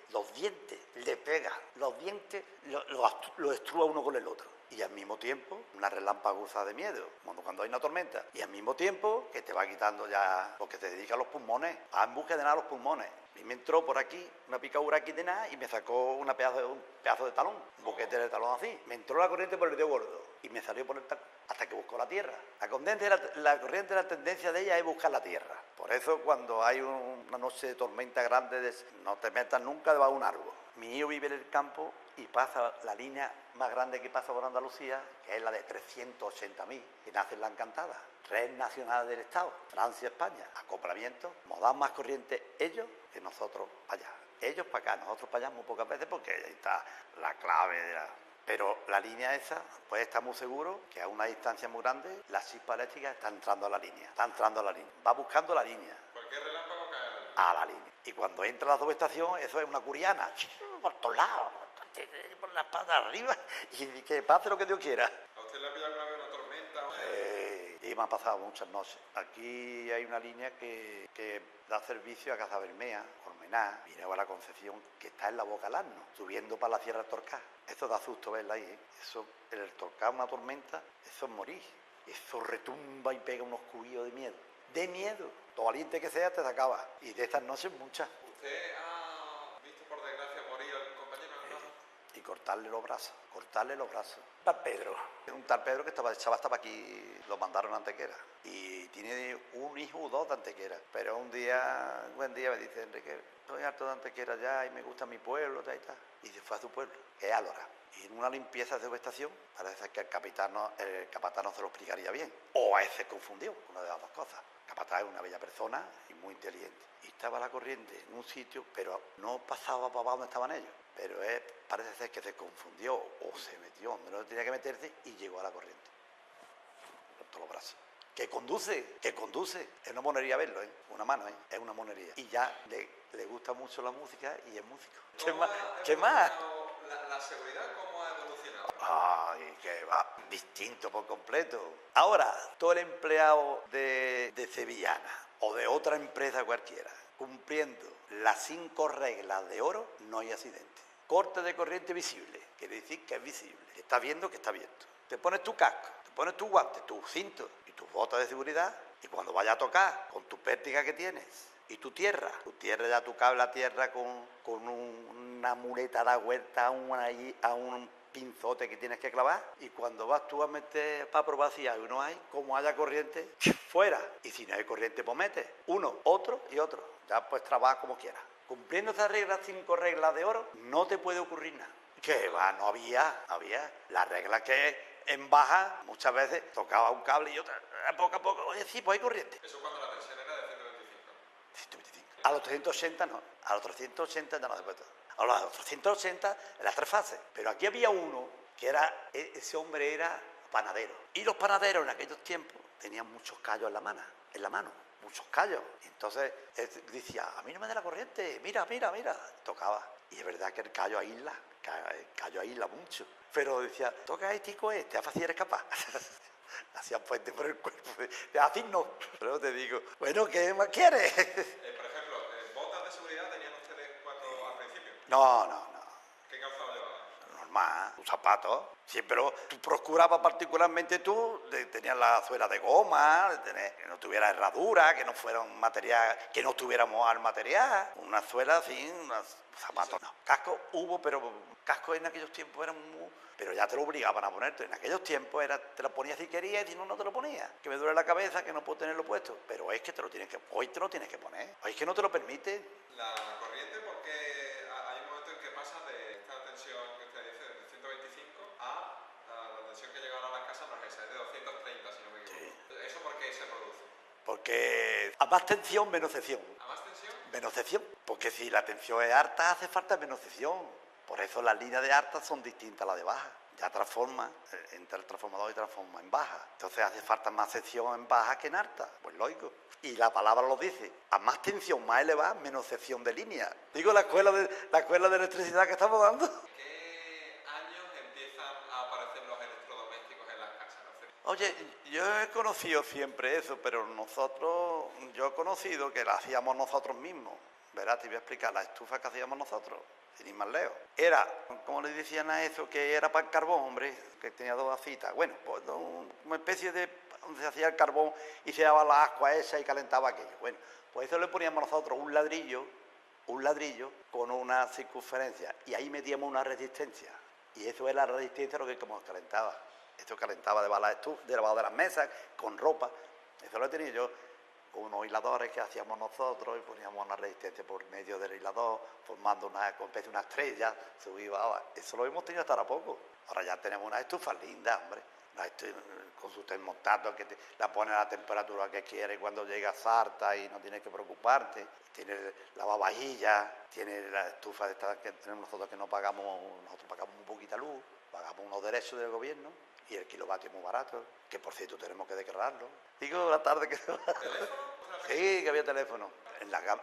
le pegan, los dientes lo destruye uno con el otro. Y al mismo tiempo, una relámpago de miedo, cuando hay una tormenta. Y al mismo tiempo, que te va quitando ya, porque te dedica a los pulmones, va en busca de nada los pulmones. Y me entró por aquí, una picadura aquí de nada, y me sacó un pedazo de talón, un boquete de talón así. Me entró la corriente por el dedo gordo, y me salió por el talón, hasta que buscó la tierra. La corriente, la tendencia de ella es buscar la tierra. Por eso, cuando hay una noche de tormenta grande, no te metas nunca debajo de un árbol. Mi hijo vive en el campo y pasa la línea más grande que pasa por Andalucía, que es la de 380.000, que nace en La Encantada. Red nacional del Estado, Francia, España, acoplamiento, nos dan más corriente ellos que nosotros para allá. Ellos para acá, nosotros para allá muy pocas veces porque ahí está la clave de la... Pero la línea esa, pues estamos seguros que a una distancia muy grande la chispa eléctrica está entrando a la línea, va buscando la línea. Cualquier relámpago cae a la línea. Y cuando entra la subestación, eso es una curiana, por todos lados, por la espalda arriba, y que pase lo que Dios quiera. ¿A usted le ha pillado alguna vez una tormenta? Y me ha pasado muchas noches. Aquí hay una línea que da servicio a Casabermea, Colmenar, Vinagua la Concepción, que está en la Boca del Asno, subiendo para la Sierra del Torcal. Eso da susto verla ahí, ¿eh? Eso, en el Torcal, una tormenta, eso es morir. Eso retumba y pega unos cubillos de miedo. de miedo. Lo valiente que sea te sacaba. Y de estas noches muchas. ¿Usted ha visto por desgracia morir a algún compañero en el trabajo? Y cortarle los brazos, cortarle los brazos. Tal Pedro, un tal Pedro que estaba, el chaval estaba aquí, lo mandaron a Antequera. Y tiene un hijo o dos de Antequera. Pero un buen día me dice, Enrique, estoy harto de Antequera ya y me gusta mi pueblo, tal y tal. Y se fue a su pueblo, que es Álora. Y en una limpieza de subestación, parece que el capataz no se lo explicaría bien. O a ese confundió, una de las dos cosas. El capataz es una bella persona y muy inteligente. Y estaba la corriente en un sitio, pero no pasaba para abajo donde estaban ellos. Pero parece ser que se confundió o se metió donde no tenía que meterse y llegó a la corriente. Cortó los brazos. Que conduce, es una monería verlo, una mano, es una monería. Y ya le gusta mucho la música y es músico. ¿Qué más? La seguridad, ¿cómo ha evolucionado? Ay, que va distinto por completo. Ahora, todo el empleado de Sevillana o de otra empresa cualquiera, cumpliendo las 5 reglas de oro, no hay accidente. Corte de corriente visible, quiere decir que es visible. Estás viendo que está abierto. Te pones tu casco, te pones tu guante, tu cinto y tus botas de seguridad, y cuando vayas a tocar con tu pértiga que tienes y tu tierra ya tu cable a tierra con una muleta da vuelta a un pinzote que tienes que clavar, y cuando vas tú a meter para probar si hay o no hay, como haya corriente, fuera. Y si no hay corriente, pues metes uno, otro y otro. Ya pues trabaja como quieras. Cumpliendo esas reglas, 5 reglas de oro, no te puede ocurrir nada. Que va, no había. La regla que en baja muchas veces tocaba un cable y otra, poco a poco, oye, sí, pues hay corriente. Eso cuando la tensión era de 125. 125. A los 380 no, a los 380 ya no se puede. A los 380 en las 3 fases. Pero aquí había uno que ese hombre era panadero. Y los panaderos en aquellos tiempos tenían muchos callos en la mano, muchos callos. Y entonces él decía, a mí no me da la corriente, mira, tocaba. Y es verdad que el callo aísla mucho. Pero decía, toca tico te hace así, eres capaz. Hacían puente por el cuerpo. Así no. Pero te digo, bueno, ¿qué más quieres? Por ejemplo, ¿botas de seguridad tenían ustedes al principio? No. ¿Qué calzado llevaban? Normal, tus zapatos. Sí, pero tú procurabas particularmente tenías la suela de goma, que no tuviera herradura, que no fuera un material, que no tuviéramos al material. Una suela sin unos zapatos. No. Casco hubo, pero casco en aquellos tiempos eran muy... Pero ya te lo obligaban a ponerte. En aquellos tiempos te lo ponías si querías y si no te lo ponías. Que me duele la cabeza, que no puedo tenerlo puesto. Pero es que hoy te lo tienes que poner. Hoy es que no te lo permite. La corriente, porque hay un momento en que pasa de esta tensión que usted dice, de 125 a la tensión que llega ahora a las casas, porque es de 230, si no me equivoco. Sí. ¿Eso por qué se produce? Porque a más tensión, menos sección. ¿A más tensión? Menos sección. Porque si la tensión es alta, hace falta menos sección. Por eso las líneas de alta son distintas a las de baja. Ya transforma, entra el transformador y transforma en baja. Entonces hace falta más sección en baja que en alta. Pues lógico. Y la palabra lo dice. A más tensión más elevada, menos sección de línea. Digo, la escuela de electricidad que estamos dando. ¿Qué años empiezan a aparecer los electrodomésticos en las casas? Oye, yo he conocido siempre eso, pero yo he conocido que la hacíamos nosotros mismos. Verás, te voy a explicar, la estufa que hacíamos nosotros, sin ir más lejos. Era, como le decían a eso, que era para el carbón, hombre, que tenía 2 vacitas. Bueno, pues una especie de, donde se hacía el carbón y se daba la ascua esa y calentaba aquello. Bueno, pues eso le poníamos nosotros un ladrillo con una circunferencia, y ahí metíamos una resistencia. Y eso era la resistencia lo que como calentaba. Esto calentaba debajo de las mesas, con ropa. Eso lo tenía yo con unos hiladores que hacíamos nosotros y poníamos una resistencia por medio del hilador, formando una especie de una estrella, subía. Eso lo hemos tenido hasta ahora poco. Ahora ya tenemos una estufa linda, hombre. Con su termostato que la pone a la temperatura que quiere, cuando llega sarta y no tienes que preocuparte. Tiene lavavajillas, tiene la estufa de esta que tenemos nosotros, que nosotros pagamos muy poquita luz, pagamos unos derechos del gobierno. Y el kilovatio es muy barato, que por cierto tenemos que declararlo. Digo, la tarde que... ¿Teléfono? Sí, que había teléfono.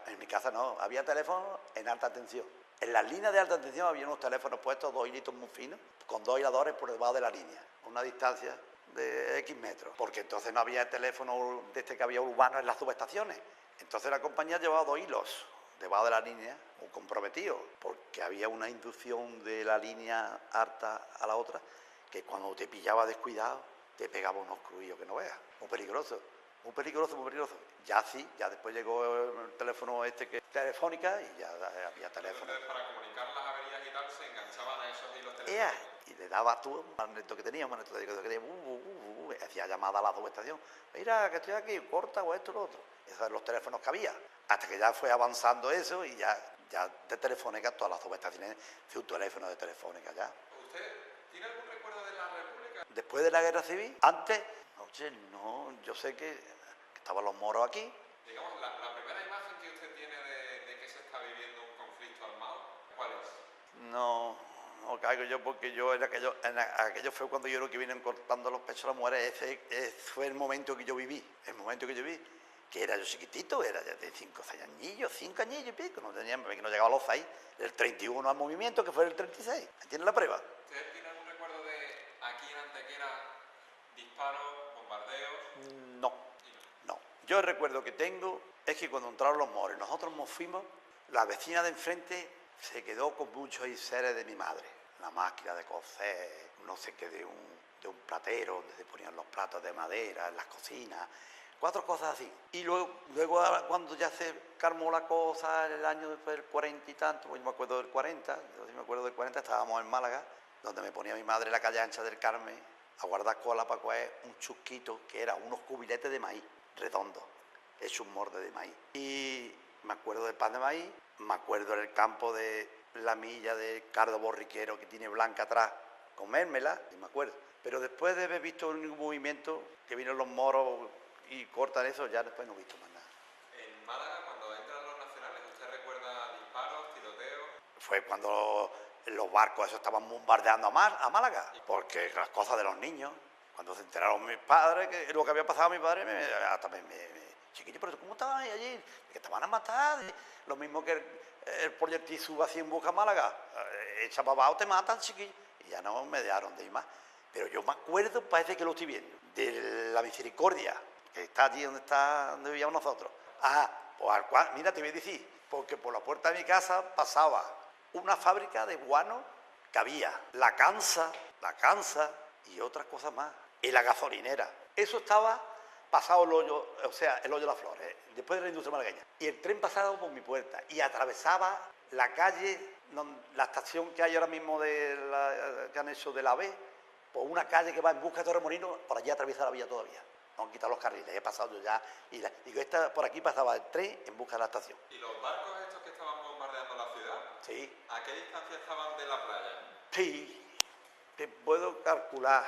En mi casa no, había teléfono en alta tensión. En las líneas de alta tensión había unos teléfonos puestos, 2 hilitos muy finos, con 2 hiladores por debajo de la línea, a una distancia de X metros, porque entonces no había teléfono de este que había urbano en las subestaciones. Entonces la compañía llevaba 2 hilos debajo de la línea, muy comprometidos, porque había una inducción de la línea alta a la otra, que cuando te pillaba descuidado, te pegaba unos cruillos que no veas, muy peligroso. Muy peligroso, muy peligroso. Ya sí, ya después llegó el teléfono este que Telefónica y ya había teléfono. Entonces, para comunicar las averías y tal, se enganchaban a esos hilos ¡Ea! telefónicos. Y le dabas tú un magneto que tenía, hacía llamada a la subestación. Mira, que estoy aquí, corta o esto o lo otro. Esos eran los teléfonos que había. Hasta que ya fue avanzando eso y ya de Telefónica, todas las subestaciones, un teléfono de Telefónica ya. ¿Usted tiene algún recuerdo de la República? Después de la Guerra Civil, antes, oye, no, yo sé que estaban los moros aquí. Digamos, la primera imagen que usted tiene de que se está viviendo un conflicto armado, ¿cuál es? No caigo yo porque yo aquello fue cuando yo lo que vine cortando los pechos a las mujeres. Ese fue el momento que yo viví, que era yo chiquitito, era ya de 5 o 6 añillos, 5 añillos y pico, no llegaba a los 6, del 31 al movimiento que fue el 36. ¿Tiene la prueba? ¿Usted tiene algún recuerdo de aquí en Antequera, disparos, bombardeos? No. Yo el recuerdo que tengo es que cuando entraron los moros, nosotros nos fuimos, la vecina de enfrente se quedó con muchos seres de mi madre. La máquina de coser, no sé qué, de un platero donde se ponían los platos de madera, en las cocinas, 4 cosas así. Y luego cuando ya se calmó la cosa, el año después del 40 y tanto, pues yo me acuerdo del 40, estábamos en Málaga, donde me ponía mi madre en la calle Ancha del Carmen a guardar cola para coger un chusquito que era unos cubiletes de maíz redondos, hecho un morde de maíz. Y me acuerdo del pan de maíz, me acuerdo del campo de la milla de cardo borriquero que tiene blanca atrás, comérmela, y me acuerdo. Pero después de haber visto un movimiento que vienen los moros y cortan eso, ya después no he visto más nada. En Málaga, cuando entran los nacionales, ¿usted recuerda disparos, tiroteos? Fue cuando los barcos esos estaban bombardeando a Málaga, porque las cosas de los niños, cuando se enteraron mis padres, que lo que había pasado a mi padre, chiquillo, pero ¿cómo estaban allí? Que te van a matar. Lo mismo que el proyectil suba así en busca a Málaga, echa para abajo, te matan, chiquillo. Y ya no me dejaron de ir más. Pero yo me acuerdo, parece que lo estoy viendo, de la Misericordia, que está allí donde vivíamos nosotros. Pues mira, te voy a decir, porque por la puerta de mi casa pasaba una fábrica de guano que había, la Cansa y otras cosas más, y la gasolinera. Eso estaba pasado el hoyo, el hoyo de las Flores, después de la industria malagueña. Y el tren pasaba por mi puerta y atravesaba la calle, la estación que hay ahora mismo que han hecho de la B, por una calle que va en busca de Torremolinos, por allí atraviesa la vía todavía. No han quitado los carriles, he pasado yo ya. Por aquí pasaba el tren en busca de la estación. ¿Y los barcos estos que estaban bombardeando la ciudad? Sí. ¿A qué distancia estaban de la playa? Sí, te puedo calcular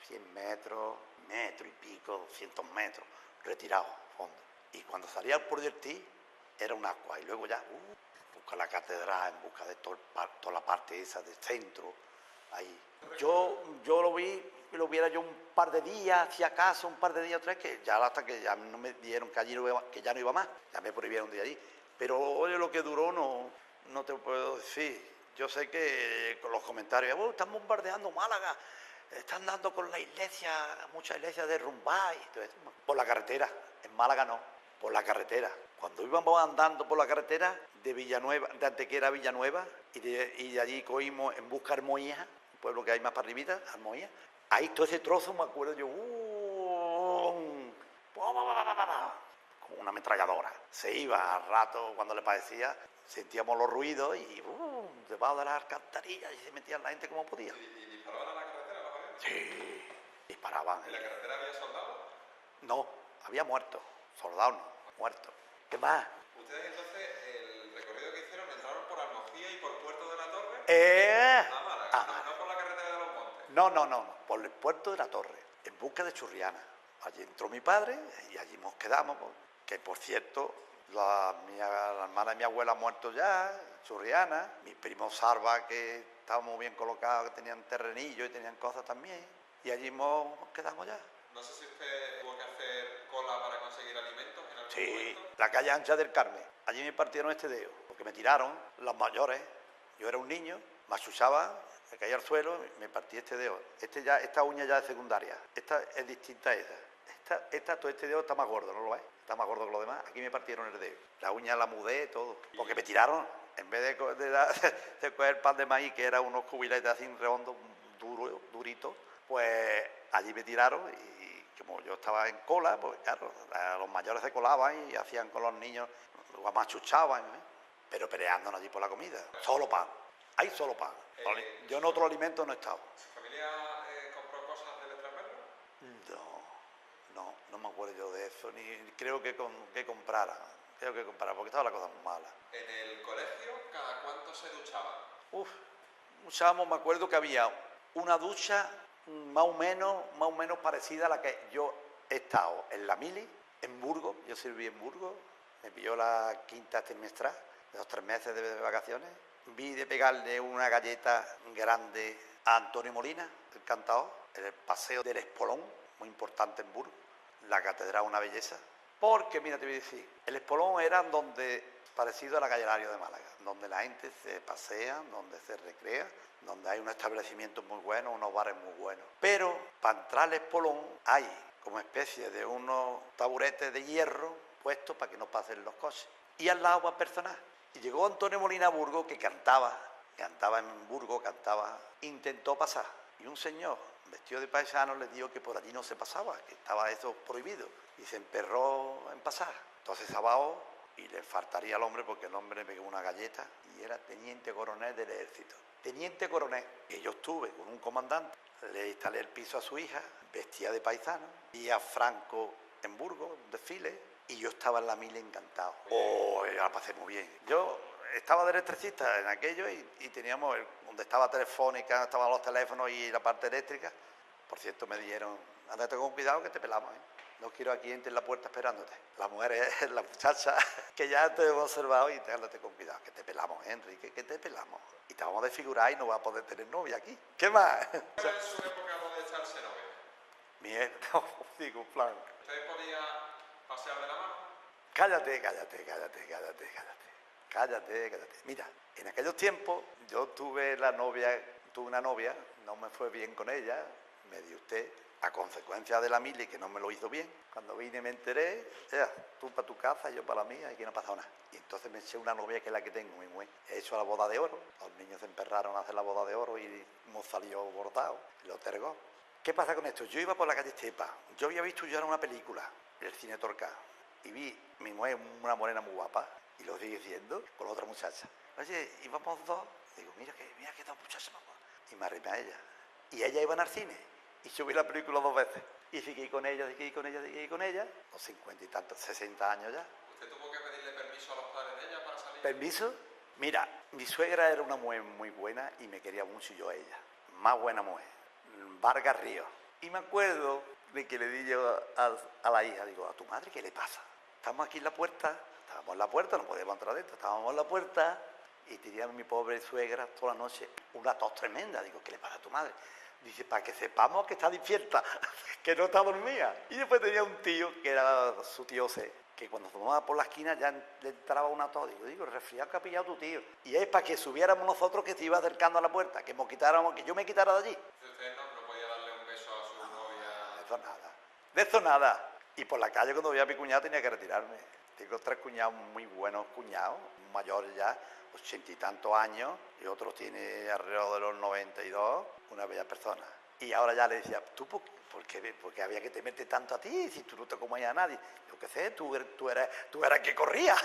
100 metros, metro y pico, 200 metros, retirado, fondo. Y cuando salía el proyectil, era un agua. Y luego ya, busca la catedral, en busca de toda la parte esa del centro, ahí. Yo lo viera yo un par de días, si acaso, un par de días o 3, que ya hasta que ya no me dijeron que ya no iba más, ya me prohibieron de ir allí. Pero oye, lo que duró no te puedo decir. Yo sé que con los comentarios, están bombardeando Málaga, están dando con la iglesia, muchas iglesias derrumbadas y todo eso. Por la carretera, en Málaga no, por la carretera. Cuando íbamos andando por la carretera de Antequera a Villanueva, y de allí cogimos en busca de Armoía, un pueblo que hay más para arribita, Armoía, ahí todo ese trozo me acuerdo yo, con una ametralladora. Se iba al rato cuando le parecía, sentíamos los ruidos y debajo de las alcantarillas y se metían la gente como podía. ¿Y disparaban a la carretera los aviones? Sí, disparaban. ¿En la carretera había soldados? No, había muertos, soldados no, muertos. ¿Qué más? Ustedes entonces, el recorrido que hicieron, entraron por Almojía y por Puerto de la Torre a Málaga, no por la carretera de los Montes. No, por el puerto de la Torre, en busca de Churriana. Allí entró mi padre y allí nos quedamos, que por cierto, la hermana de mi abuela ha muerto ya, Churriana, mi primo Sarva, que estaba muy bien colocado, que tenían terrenillo y tenían cosas también, y allí nos quedamos ya. No sé si usted tuvo que hacer cola para conseguir alimentos en algún Sí, momento. la calle Ancha del Carmen. Allí me partieron este dedo, porque me tiraron las mayores. Yo era un niño, me achuchaba, me caía al suelo, me partí este dedo. Esta uña ya de secundaria. Esta es distinta a esa. Todo este dedo está más gordo, ¿no lo ves? Está más gordo que los demás. Aquí me partieron el dedo. La uña la mudé, todo. Porque me tiraron, en vez de coger pan de maíz, que era unos cubiletes así redondos, duritos, pues allí me tiraron y como yo estaba en cola, pues claro, los mayores se colaban y hacían con los niños, luego machuchaban, ¿eh? Pero peleándonos allí por la comida. Solo pan. Hay solo pan. Yo en otro alimento no he estado. ¿Su familia compró cosas del extranjero? No me acuerdo yo de eso, ni creo que comprara. Creo que comprara, porque estaba la cosa muy mala. ¿En el colegio cada cuánto se duchaba? Duchábamos, me acuerdo que había una ducha más o menos parecida a la que yo he estado en la mili, en Burgos. Yo serví en Burgos, me pilló la quinta trimestral, de los 3 meses de vacaciones. Vi de pegarle una galleta grande a Antonio Molina, el cantador, en el paseo del Espolón, muy importante en Burgos. La catedral, una belleza. Porque, mira, te voy a decir, el Espolón era parecido a la calle Lario de Málaga, donde la gente se pasea, donde se recrea, donde hay unos establecimientos muy buenos, unos bares muy buenos. Pero para entrar al Espolón hay como especie de unos taburetes de hierro puestos para que no pasen los coches. Y al lado va personal. Y llegó Antonio Molina a Burgos, que cantaba en Burgos, intentó pasar. Y un señor vestido de paisano le dijo que por allí no se pasaba, que estaba eso prohibido. Y se emperró en pasar. Entonces se abajó y le faltaría al hombre porque el hombre le pegó una galleta y era teniente coronel del ejército. Teniente coronel, que yo estuve con un comandante, le instalé el piso a su hija, vestía de paisano, y a Franco en Burgos, un desfile, y yo estaba en la mili encantado. La pasé muy bien. Yo estaba de electricista en aquello y teníamos donde estaba Telefónica, estaban los teléfonos y la parte eléctrica. Por cierto, me dijeron, andate con cuidado que te pelamos, ¿eh? No quiero aquí entre en la puerta esperándote. La mujer es la muchacha que ya te hemos observado y andate con cuidado, que te pelamos, Enrique, que te pelamos. Y te vamos a desfigurar y no vas a poder tener novia aquí. ¿Qué más? ¿Cuál es su época de echarse novia? Digo, en plan. ¿Usted podía pasear de la mano? Cállate. Mira, en aquellos tiempos yo tuve una novia, no me fue bien con ella, me dio usted, a consecuencia de la mili, que no me lo hizo bien. Cuando vine me enteré, tú para tu casa, yo para la mía, y aquí no ha pasado nada. Y entonces me eché una novia que es la que tengo, muy. He hecho la boda de oro, los niños se emperraron a hacer la boda de oro y hemos salido bordados, lo tergó. ¿Qué pasa con esto? Yo iba por la calle Estepa, yo había visto ya una película, el cine Torca, y vi mi mujer, una morena muy guapa, y lo sigue diciendo, con otra muchacha. Oye, íbamos dos, digo, mira que dos muchachas más guapas. Y me arrimé a ella. Y ella iba al cine, y yo vi la película 2 veces. Y seguí con ella, los 50 y tantos, 60 años ya. ¿Usted tuvo que pedirle permiso a los padres de ella para salir? ¿Permiso? Mira, mi suegra era una mujer muy buena y me quería mucho yo a ella. Más buena mujer. Vargas Ríos. Y me acuerdo de que le di yo a la hija, digo, ¿a tu madre qué le pasa? Estamos aquí en la puerta, no podíamos entrar dentro, estábamos en la puerta y tenía mi pobre suegra toda la noche una tos tremenda. Digo, ¿qué le pasa a tu madre? Dice, para que sepamos que está despierta, que no está dormida. Y después tenía un tío, que era su tío C, que cuando tomaba por la esquina ya le entraba una tos. Digo, resfriado que ha pillado tu tío. Y es para que subiéramos nosotros que se iba acercando a la puerta, que yo me quitara de allí. ¿Usted no podía darle un beso a su novia? De eso nada. Y por la calle cuando veía a mi cuñado tenía que retirarme. Tengo 3 cuñados muy buenos cuñados, un mayor ya, 80 y tantos años, y otro tiene alrededor de los 92, una bella persona. Y ahora ya le decía, ¿tú por qué había que temerte tanto a ti si tú no te comías a nadie? Yo qué sé, tú eras el que corría.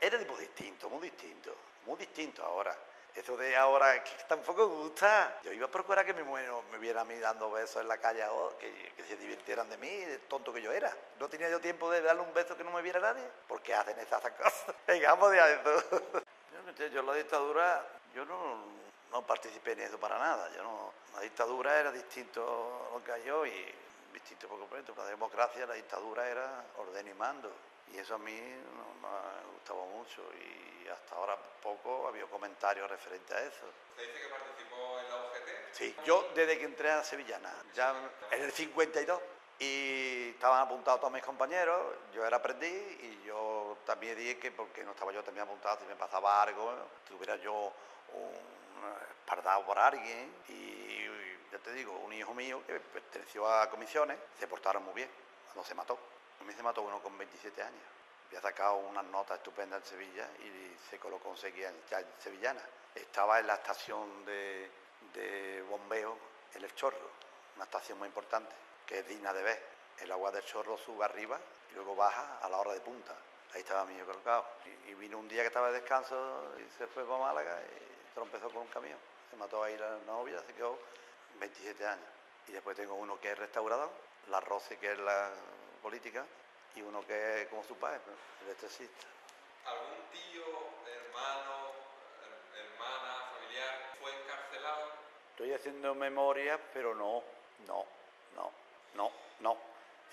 Era tipo distinto, muy distinto ahora. Eso de ahora, que tampoco me gusta. Yo iba a procurar que mi mujer me viera a mí dando besos en la calle, que se divirtieran de mí, de tonto que yo era. No tenía yo tiempo de darle un beso que no me viera nadie. ¿Por qué hacen esas cosas? Venga, vamos a eso. Yo en la dictadura, yo no participé en eso para nada. La dictadura era distinto a lo que hay hoy, distinto por completo. La democracia, la dictadura era orden y mando. Y eso a mí no me gustaba mucho y hasta ahora poco había comentarios referentes a eso. ¿Usted dice que participó en la UGT? Sí, yo desde que entré a Sevillana, ya en el 52, y estaban apuntados todos mis compañeros, yo era aprendiz y yo también dije que porque no estaba yo también apuntado, si me pasaba algo, tuviera yo un espardado por alguien y ya te digo, un hijo mío que perteneció a comisiones, se portaron muy bien, cuando se mató. A mí se mató uno con 27 años. Había sacado unas notas estupendas en Sevilla y se colocó conseguía ya en Sevillana. Estaba en la estación de bombeo, en El Chorro, una estación muy importante, que es digna de ver. el agua del chorro sube arriba y luego baja a la hora de punta. Ahí estaba mi hijo colocado. Y vino un día que estaba de descanso y se fue para Málaga y tropezó con un camión. Se mató ahí la novia, se quedó 27 años. Y después tengo uno que es restaurador, la Rosy, que es la política, y uno que es como su padre, electricista. ¿Algún tío, hermano, hermana, familiar fue encarcelado? Estoy haciendo memoria, pero no.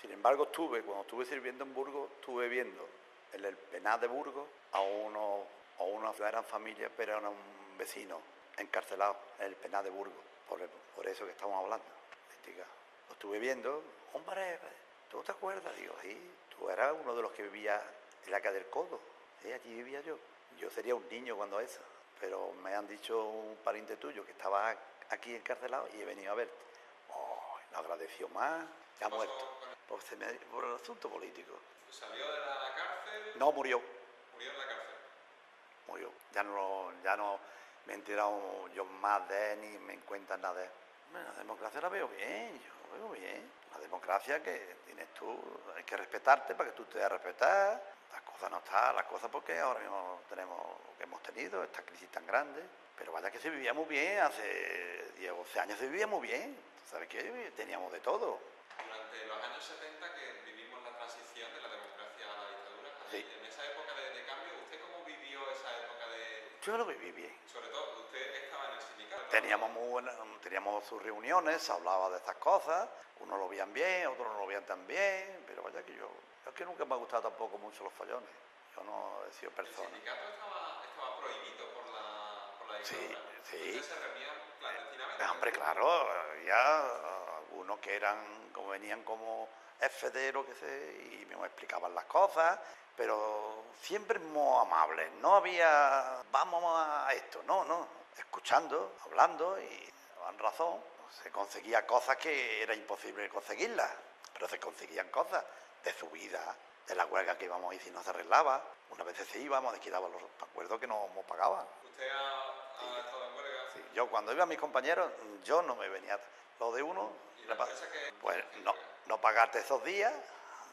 Sin embargo, cuando estuve sirviendo en Burgos, estuve viendo en el penal de Burgos a unos que eran familias, pero eran un vecino encarcelado en el penal de Burgos, por eso que estamos hablando. Lo estuve viendo, hombre, ¿tú te acuerdas? Digo, sí, tú eras uno de los que vivía en la calle del Codo, sí, allí vivía yo. Yo sería un niño cuando eso, pero me han dicho un pariente tuyo que estaba aquí encarcelado y he venido a verte. Oh, lo agradeció más, ya ha muerto. Por el asunto político. ¿Salió de la cárcel? No, murió. ¿Murió en la cárcel? Murió. Ya no me he enterado yo más de él ni me cuentan nada de él. Bueno, la democracia la veo bien, yo la veo bien. La democracia que tienes tú, hay que respetarte para que tú te des a respetar. Las cosas no están, las cosas porque ahora mismo tenemos lo que hemos tenido, esta crisis tan grande. Pero vaya que se vivía muy bien, hace 10 o 12 años se vivía muy bien. ¿Sabes qué? Teníamos de todo. Durante los años 70 que vivimos la transición de la democracia a la dictadura, Sí. en esa época de cambio, ¿usted cómo vivió esa época de...? Yo lo viví bien. Sobre todo, usted estaba en el sindicato. Teníamos sus reuniones, se hablaba de estas cosas, unos lo veían bien, otros no lo veían tan bien, pero vaya que es que nunca me ha gustado tampoco mucho los follones. Yo no he sido persona. El sindicato estaba prohibido por la dictadura. Sí. ¿Ustedes se reunían clandestinamente? Hombre, claro, había algunos que venían como FD, lo que sé, y me explicaban las cosas, pero siempre muy amables. No había, vamos a esto, no. Escuchando, hablando, y daban razón. Se conseguía cosas que era imposible conseguirlas, pero se conseguían cosas de su vida, de la huelga que íbamos y si no se arreglaba. Unas veces se íbamos, quitaban los acuerdos que no nos pagaban. ¿Usted ha estado en huelga? Sí, yo cuando iba a mis compañeros, yo no me venía. Lo de uno, ¿Y la empresa que pues no pagarte esos días,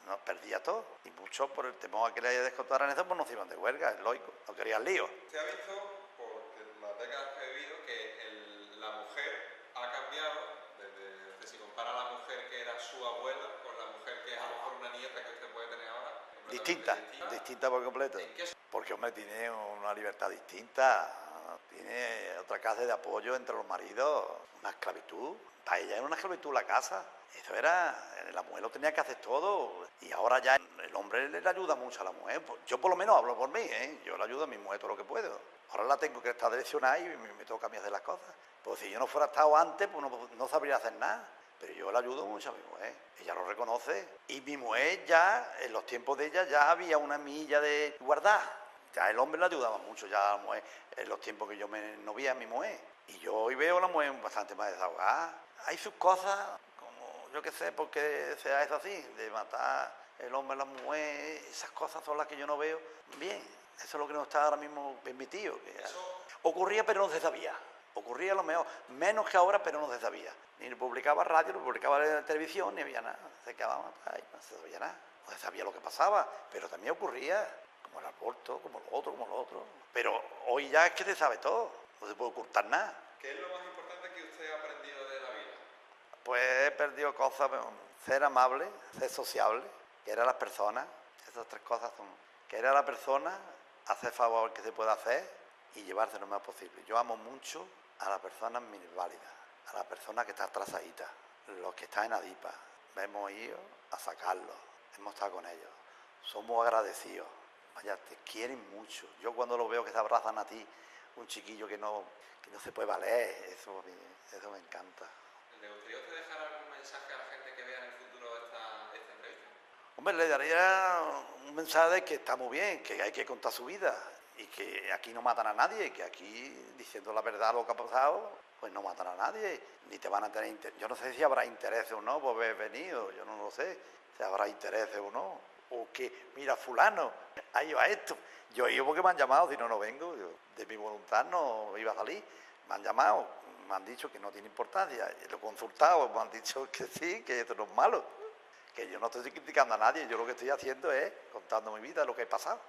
no perdía todo. Y muchos por el temor a que le descontaran eso, pues no se iban de huelga, es lógico, no querían lío. Usted ha visto, por las décadas que ha vivido, que la mujer ha cambiado, desde si compara a la mujer que era su abuela con la mujer que es a lo mejor una nieta que usted puede tener ahora. Distinta por completo. Porque, hombre, tiene una libertad distinta, tiene otra clase de apoyo entre los maridos, una esclavitud. Para ella era una esclavitud la casa. Eso era, la mujer lo tenía que hacer todo. Y ahora ya el hombre le ayuda mucho a la mujer. Yo por lo menos hablo por mí, ¿eh? Yo le ayudo a mi mujer todo lo que puedo. Ahora la tengo que estar direccionada y me toca a mí hacer las cosas. Pues si yo no fuera estado antes, pues no sabría hacer nada. Pero yo le ayudo mucho a mi mujer, ella lo reconoce. Y mi mujer ya, en los tiempos de ella, ya había una milla de guardar. Ya el hombre le ayudaba mucho ya a la mujer, en los tiempos que yo me novia a mi mujer. Y yo hoy veo a la mujer bastante más desahogada. Hay sus cosas, como yo qué sé, porque sea eso así, de matar el hombre a la mujer, esas cosas son las que yo no veo bien. Eso es lo que no está ahora mismo permitido. Ocurría pero no se sabía. Ocurría lo mejor, menos que ahora, pero no se sabía. Ni lo publicaba radio, lo publicaba en la televisión, ni había nada. Se quedaban atrás y no se sabía nada. No se sabía lo que pasaba, pero también ocurría, como el aborto, como lo otro. Pero hoy ya es que se sabe todo, no se puede ocultar nada. ¿Qué es lo más importante que usted ha aprendido de la vida? Pues he perdido cosas, ser amable, ser sociable, querer a las personas, esas tres cosas son. Querer a la persona, hacer favor que se pueda hacer y llevarse lo más posible. Yo amo mucho a las personas minusválidas, a la persona que está atrasadita, los que están en Adipa. Hemos ido a sacarlos, hemos estado con ellos, somos agradecidos, vaya, te quieren mucho. Yo cuando lo veo que se abrazan a ti, un chiquillo que no se puede valer, eso me encanta. ¿Le gustaría usted dejar algún mensaje a la gente que vea en el futuro esta entrevista? Hombre, le daría un mensaje de que está muy bien, que hay que contar su vida y que aquí no matan a nadie, que aquí, diciendo la verdad lo que ha pasado, pues no matan a nadie, ni te van a tener interés. Yo no sé si habrá interés o no por haber venido, yo no lo sé, si habrá interés o no. O que, mira, fulano, ahí va esto. Yo he ido porque me han llamado, si no vengo. Yo, de mi voluntad no iba a salir. Me han llamado, me han dicho que no tiene importancia. Lo he consultado, me han dicho que sí, que esto no es malo. Que yo no estoy criticando a nadie, yo lo que estoy haciendo es contando mi vida, lo que he pasado.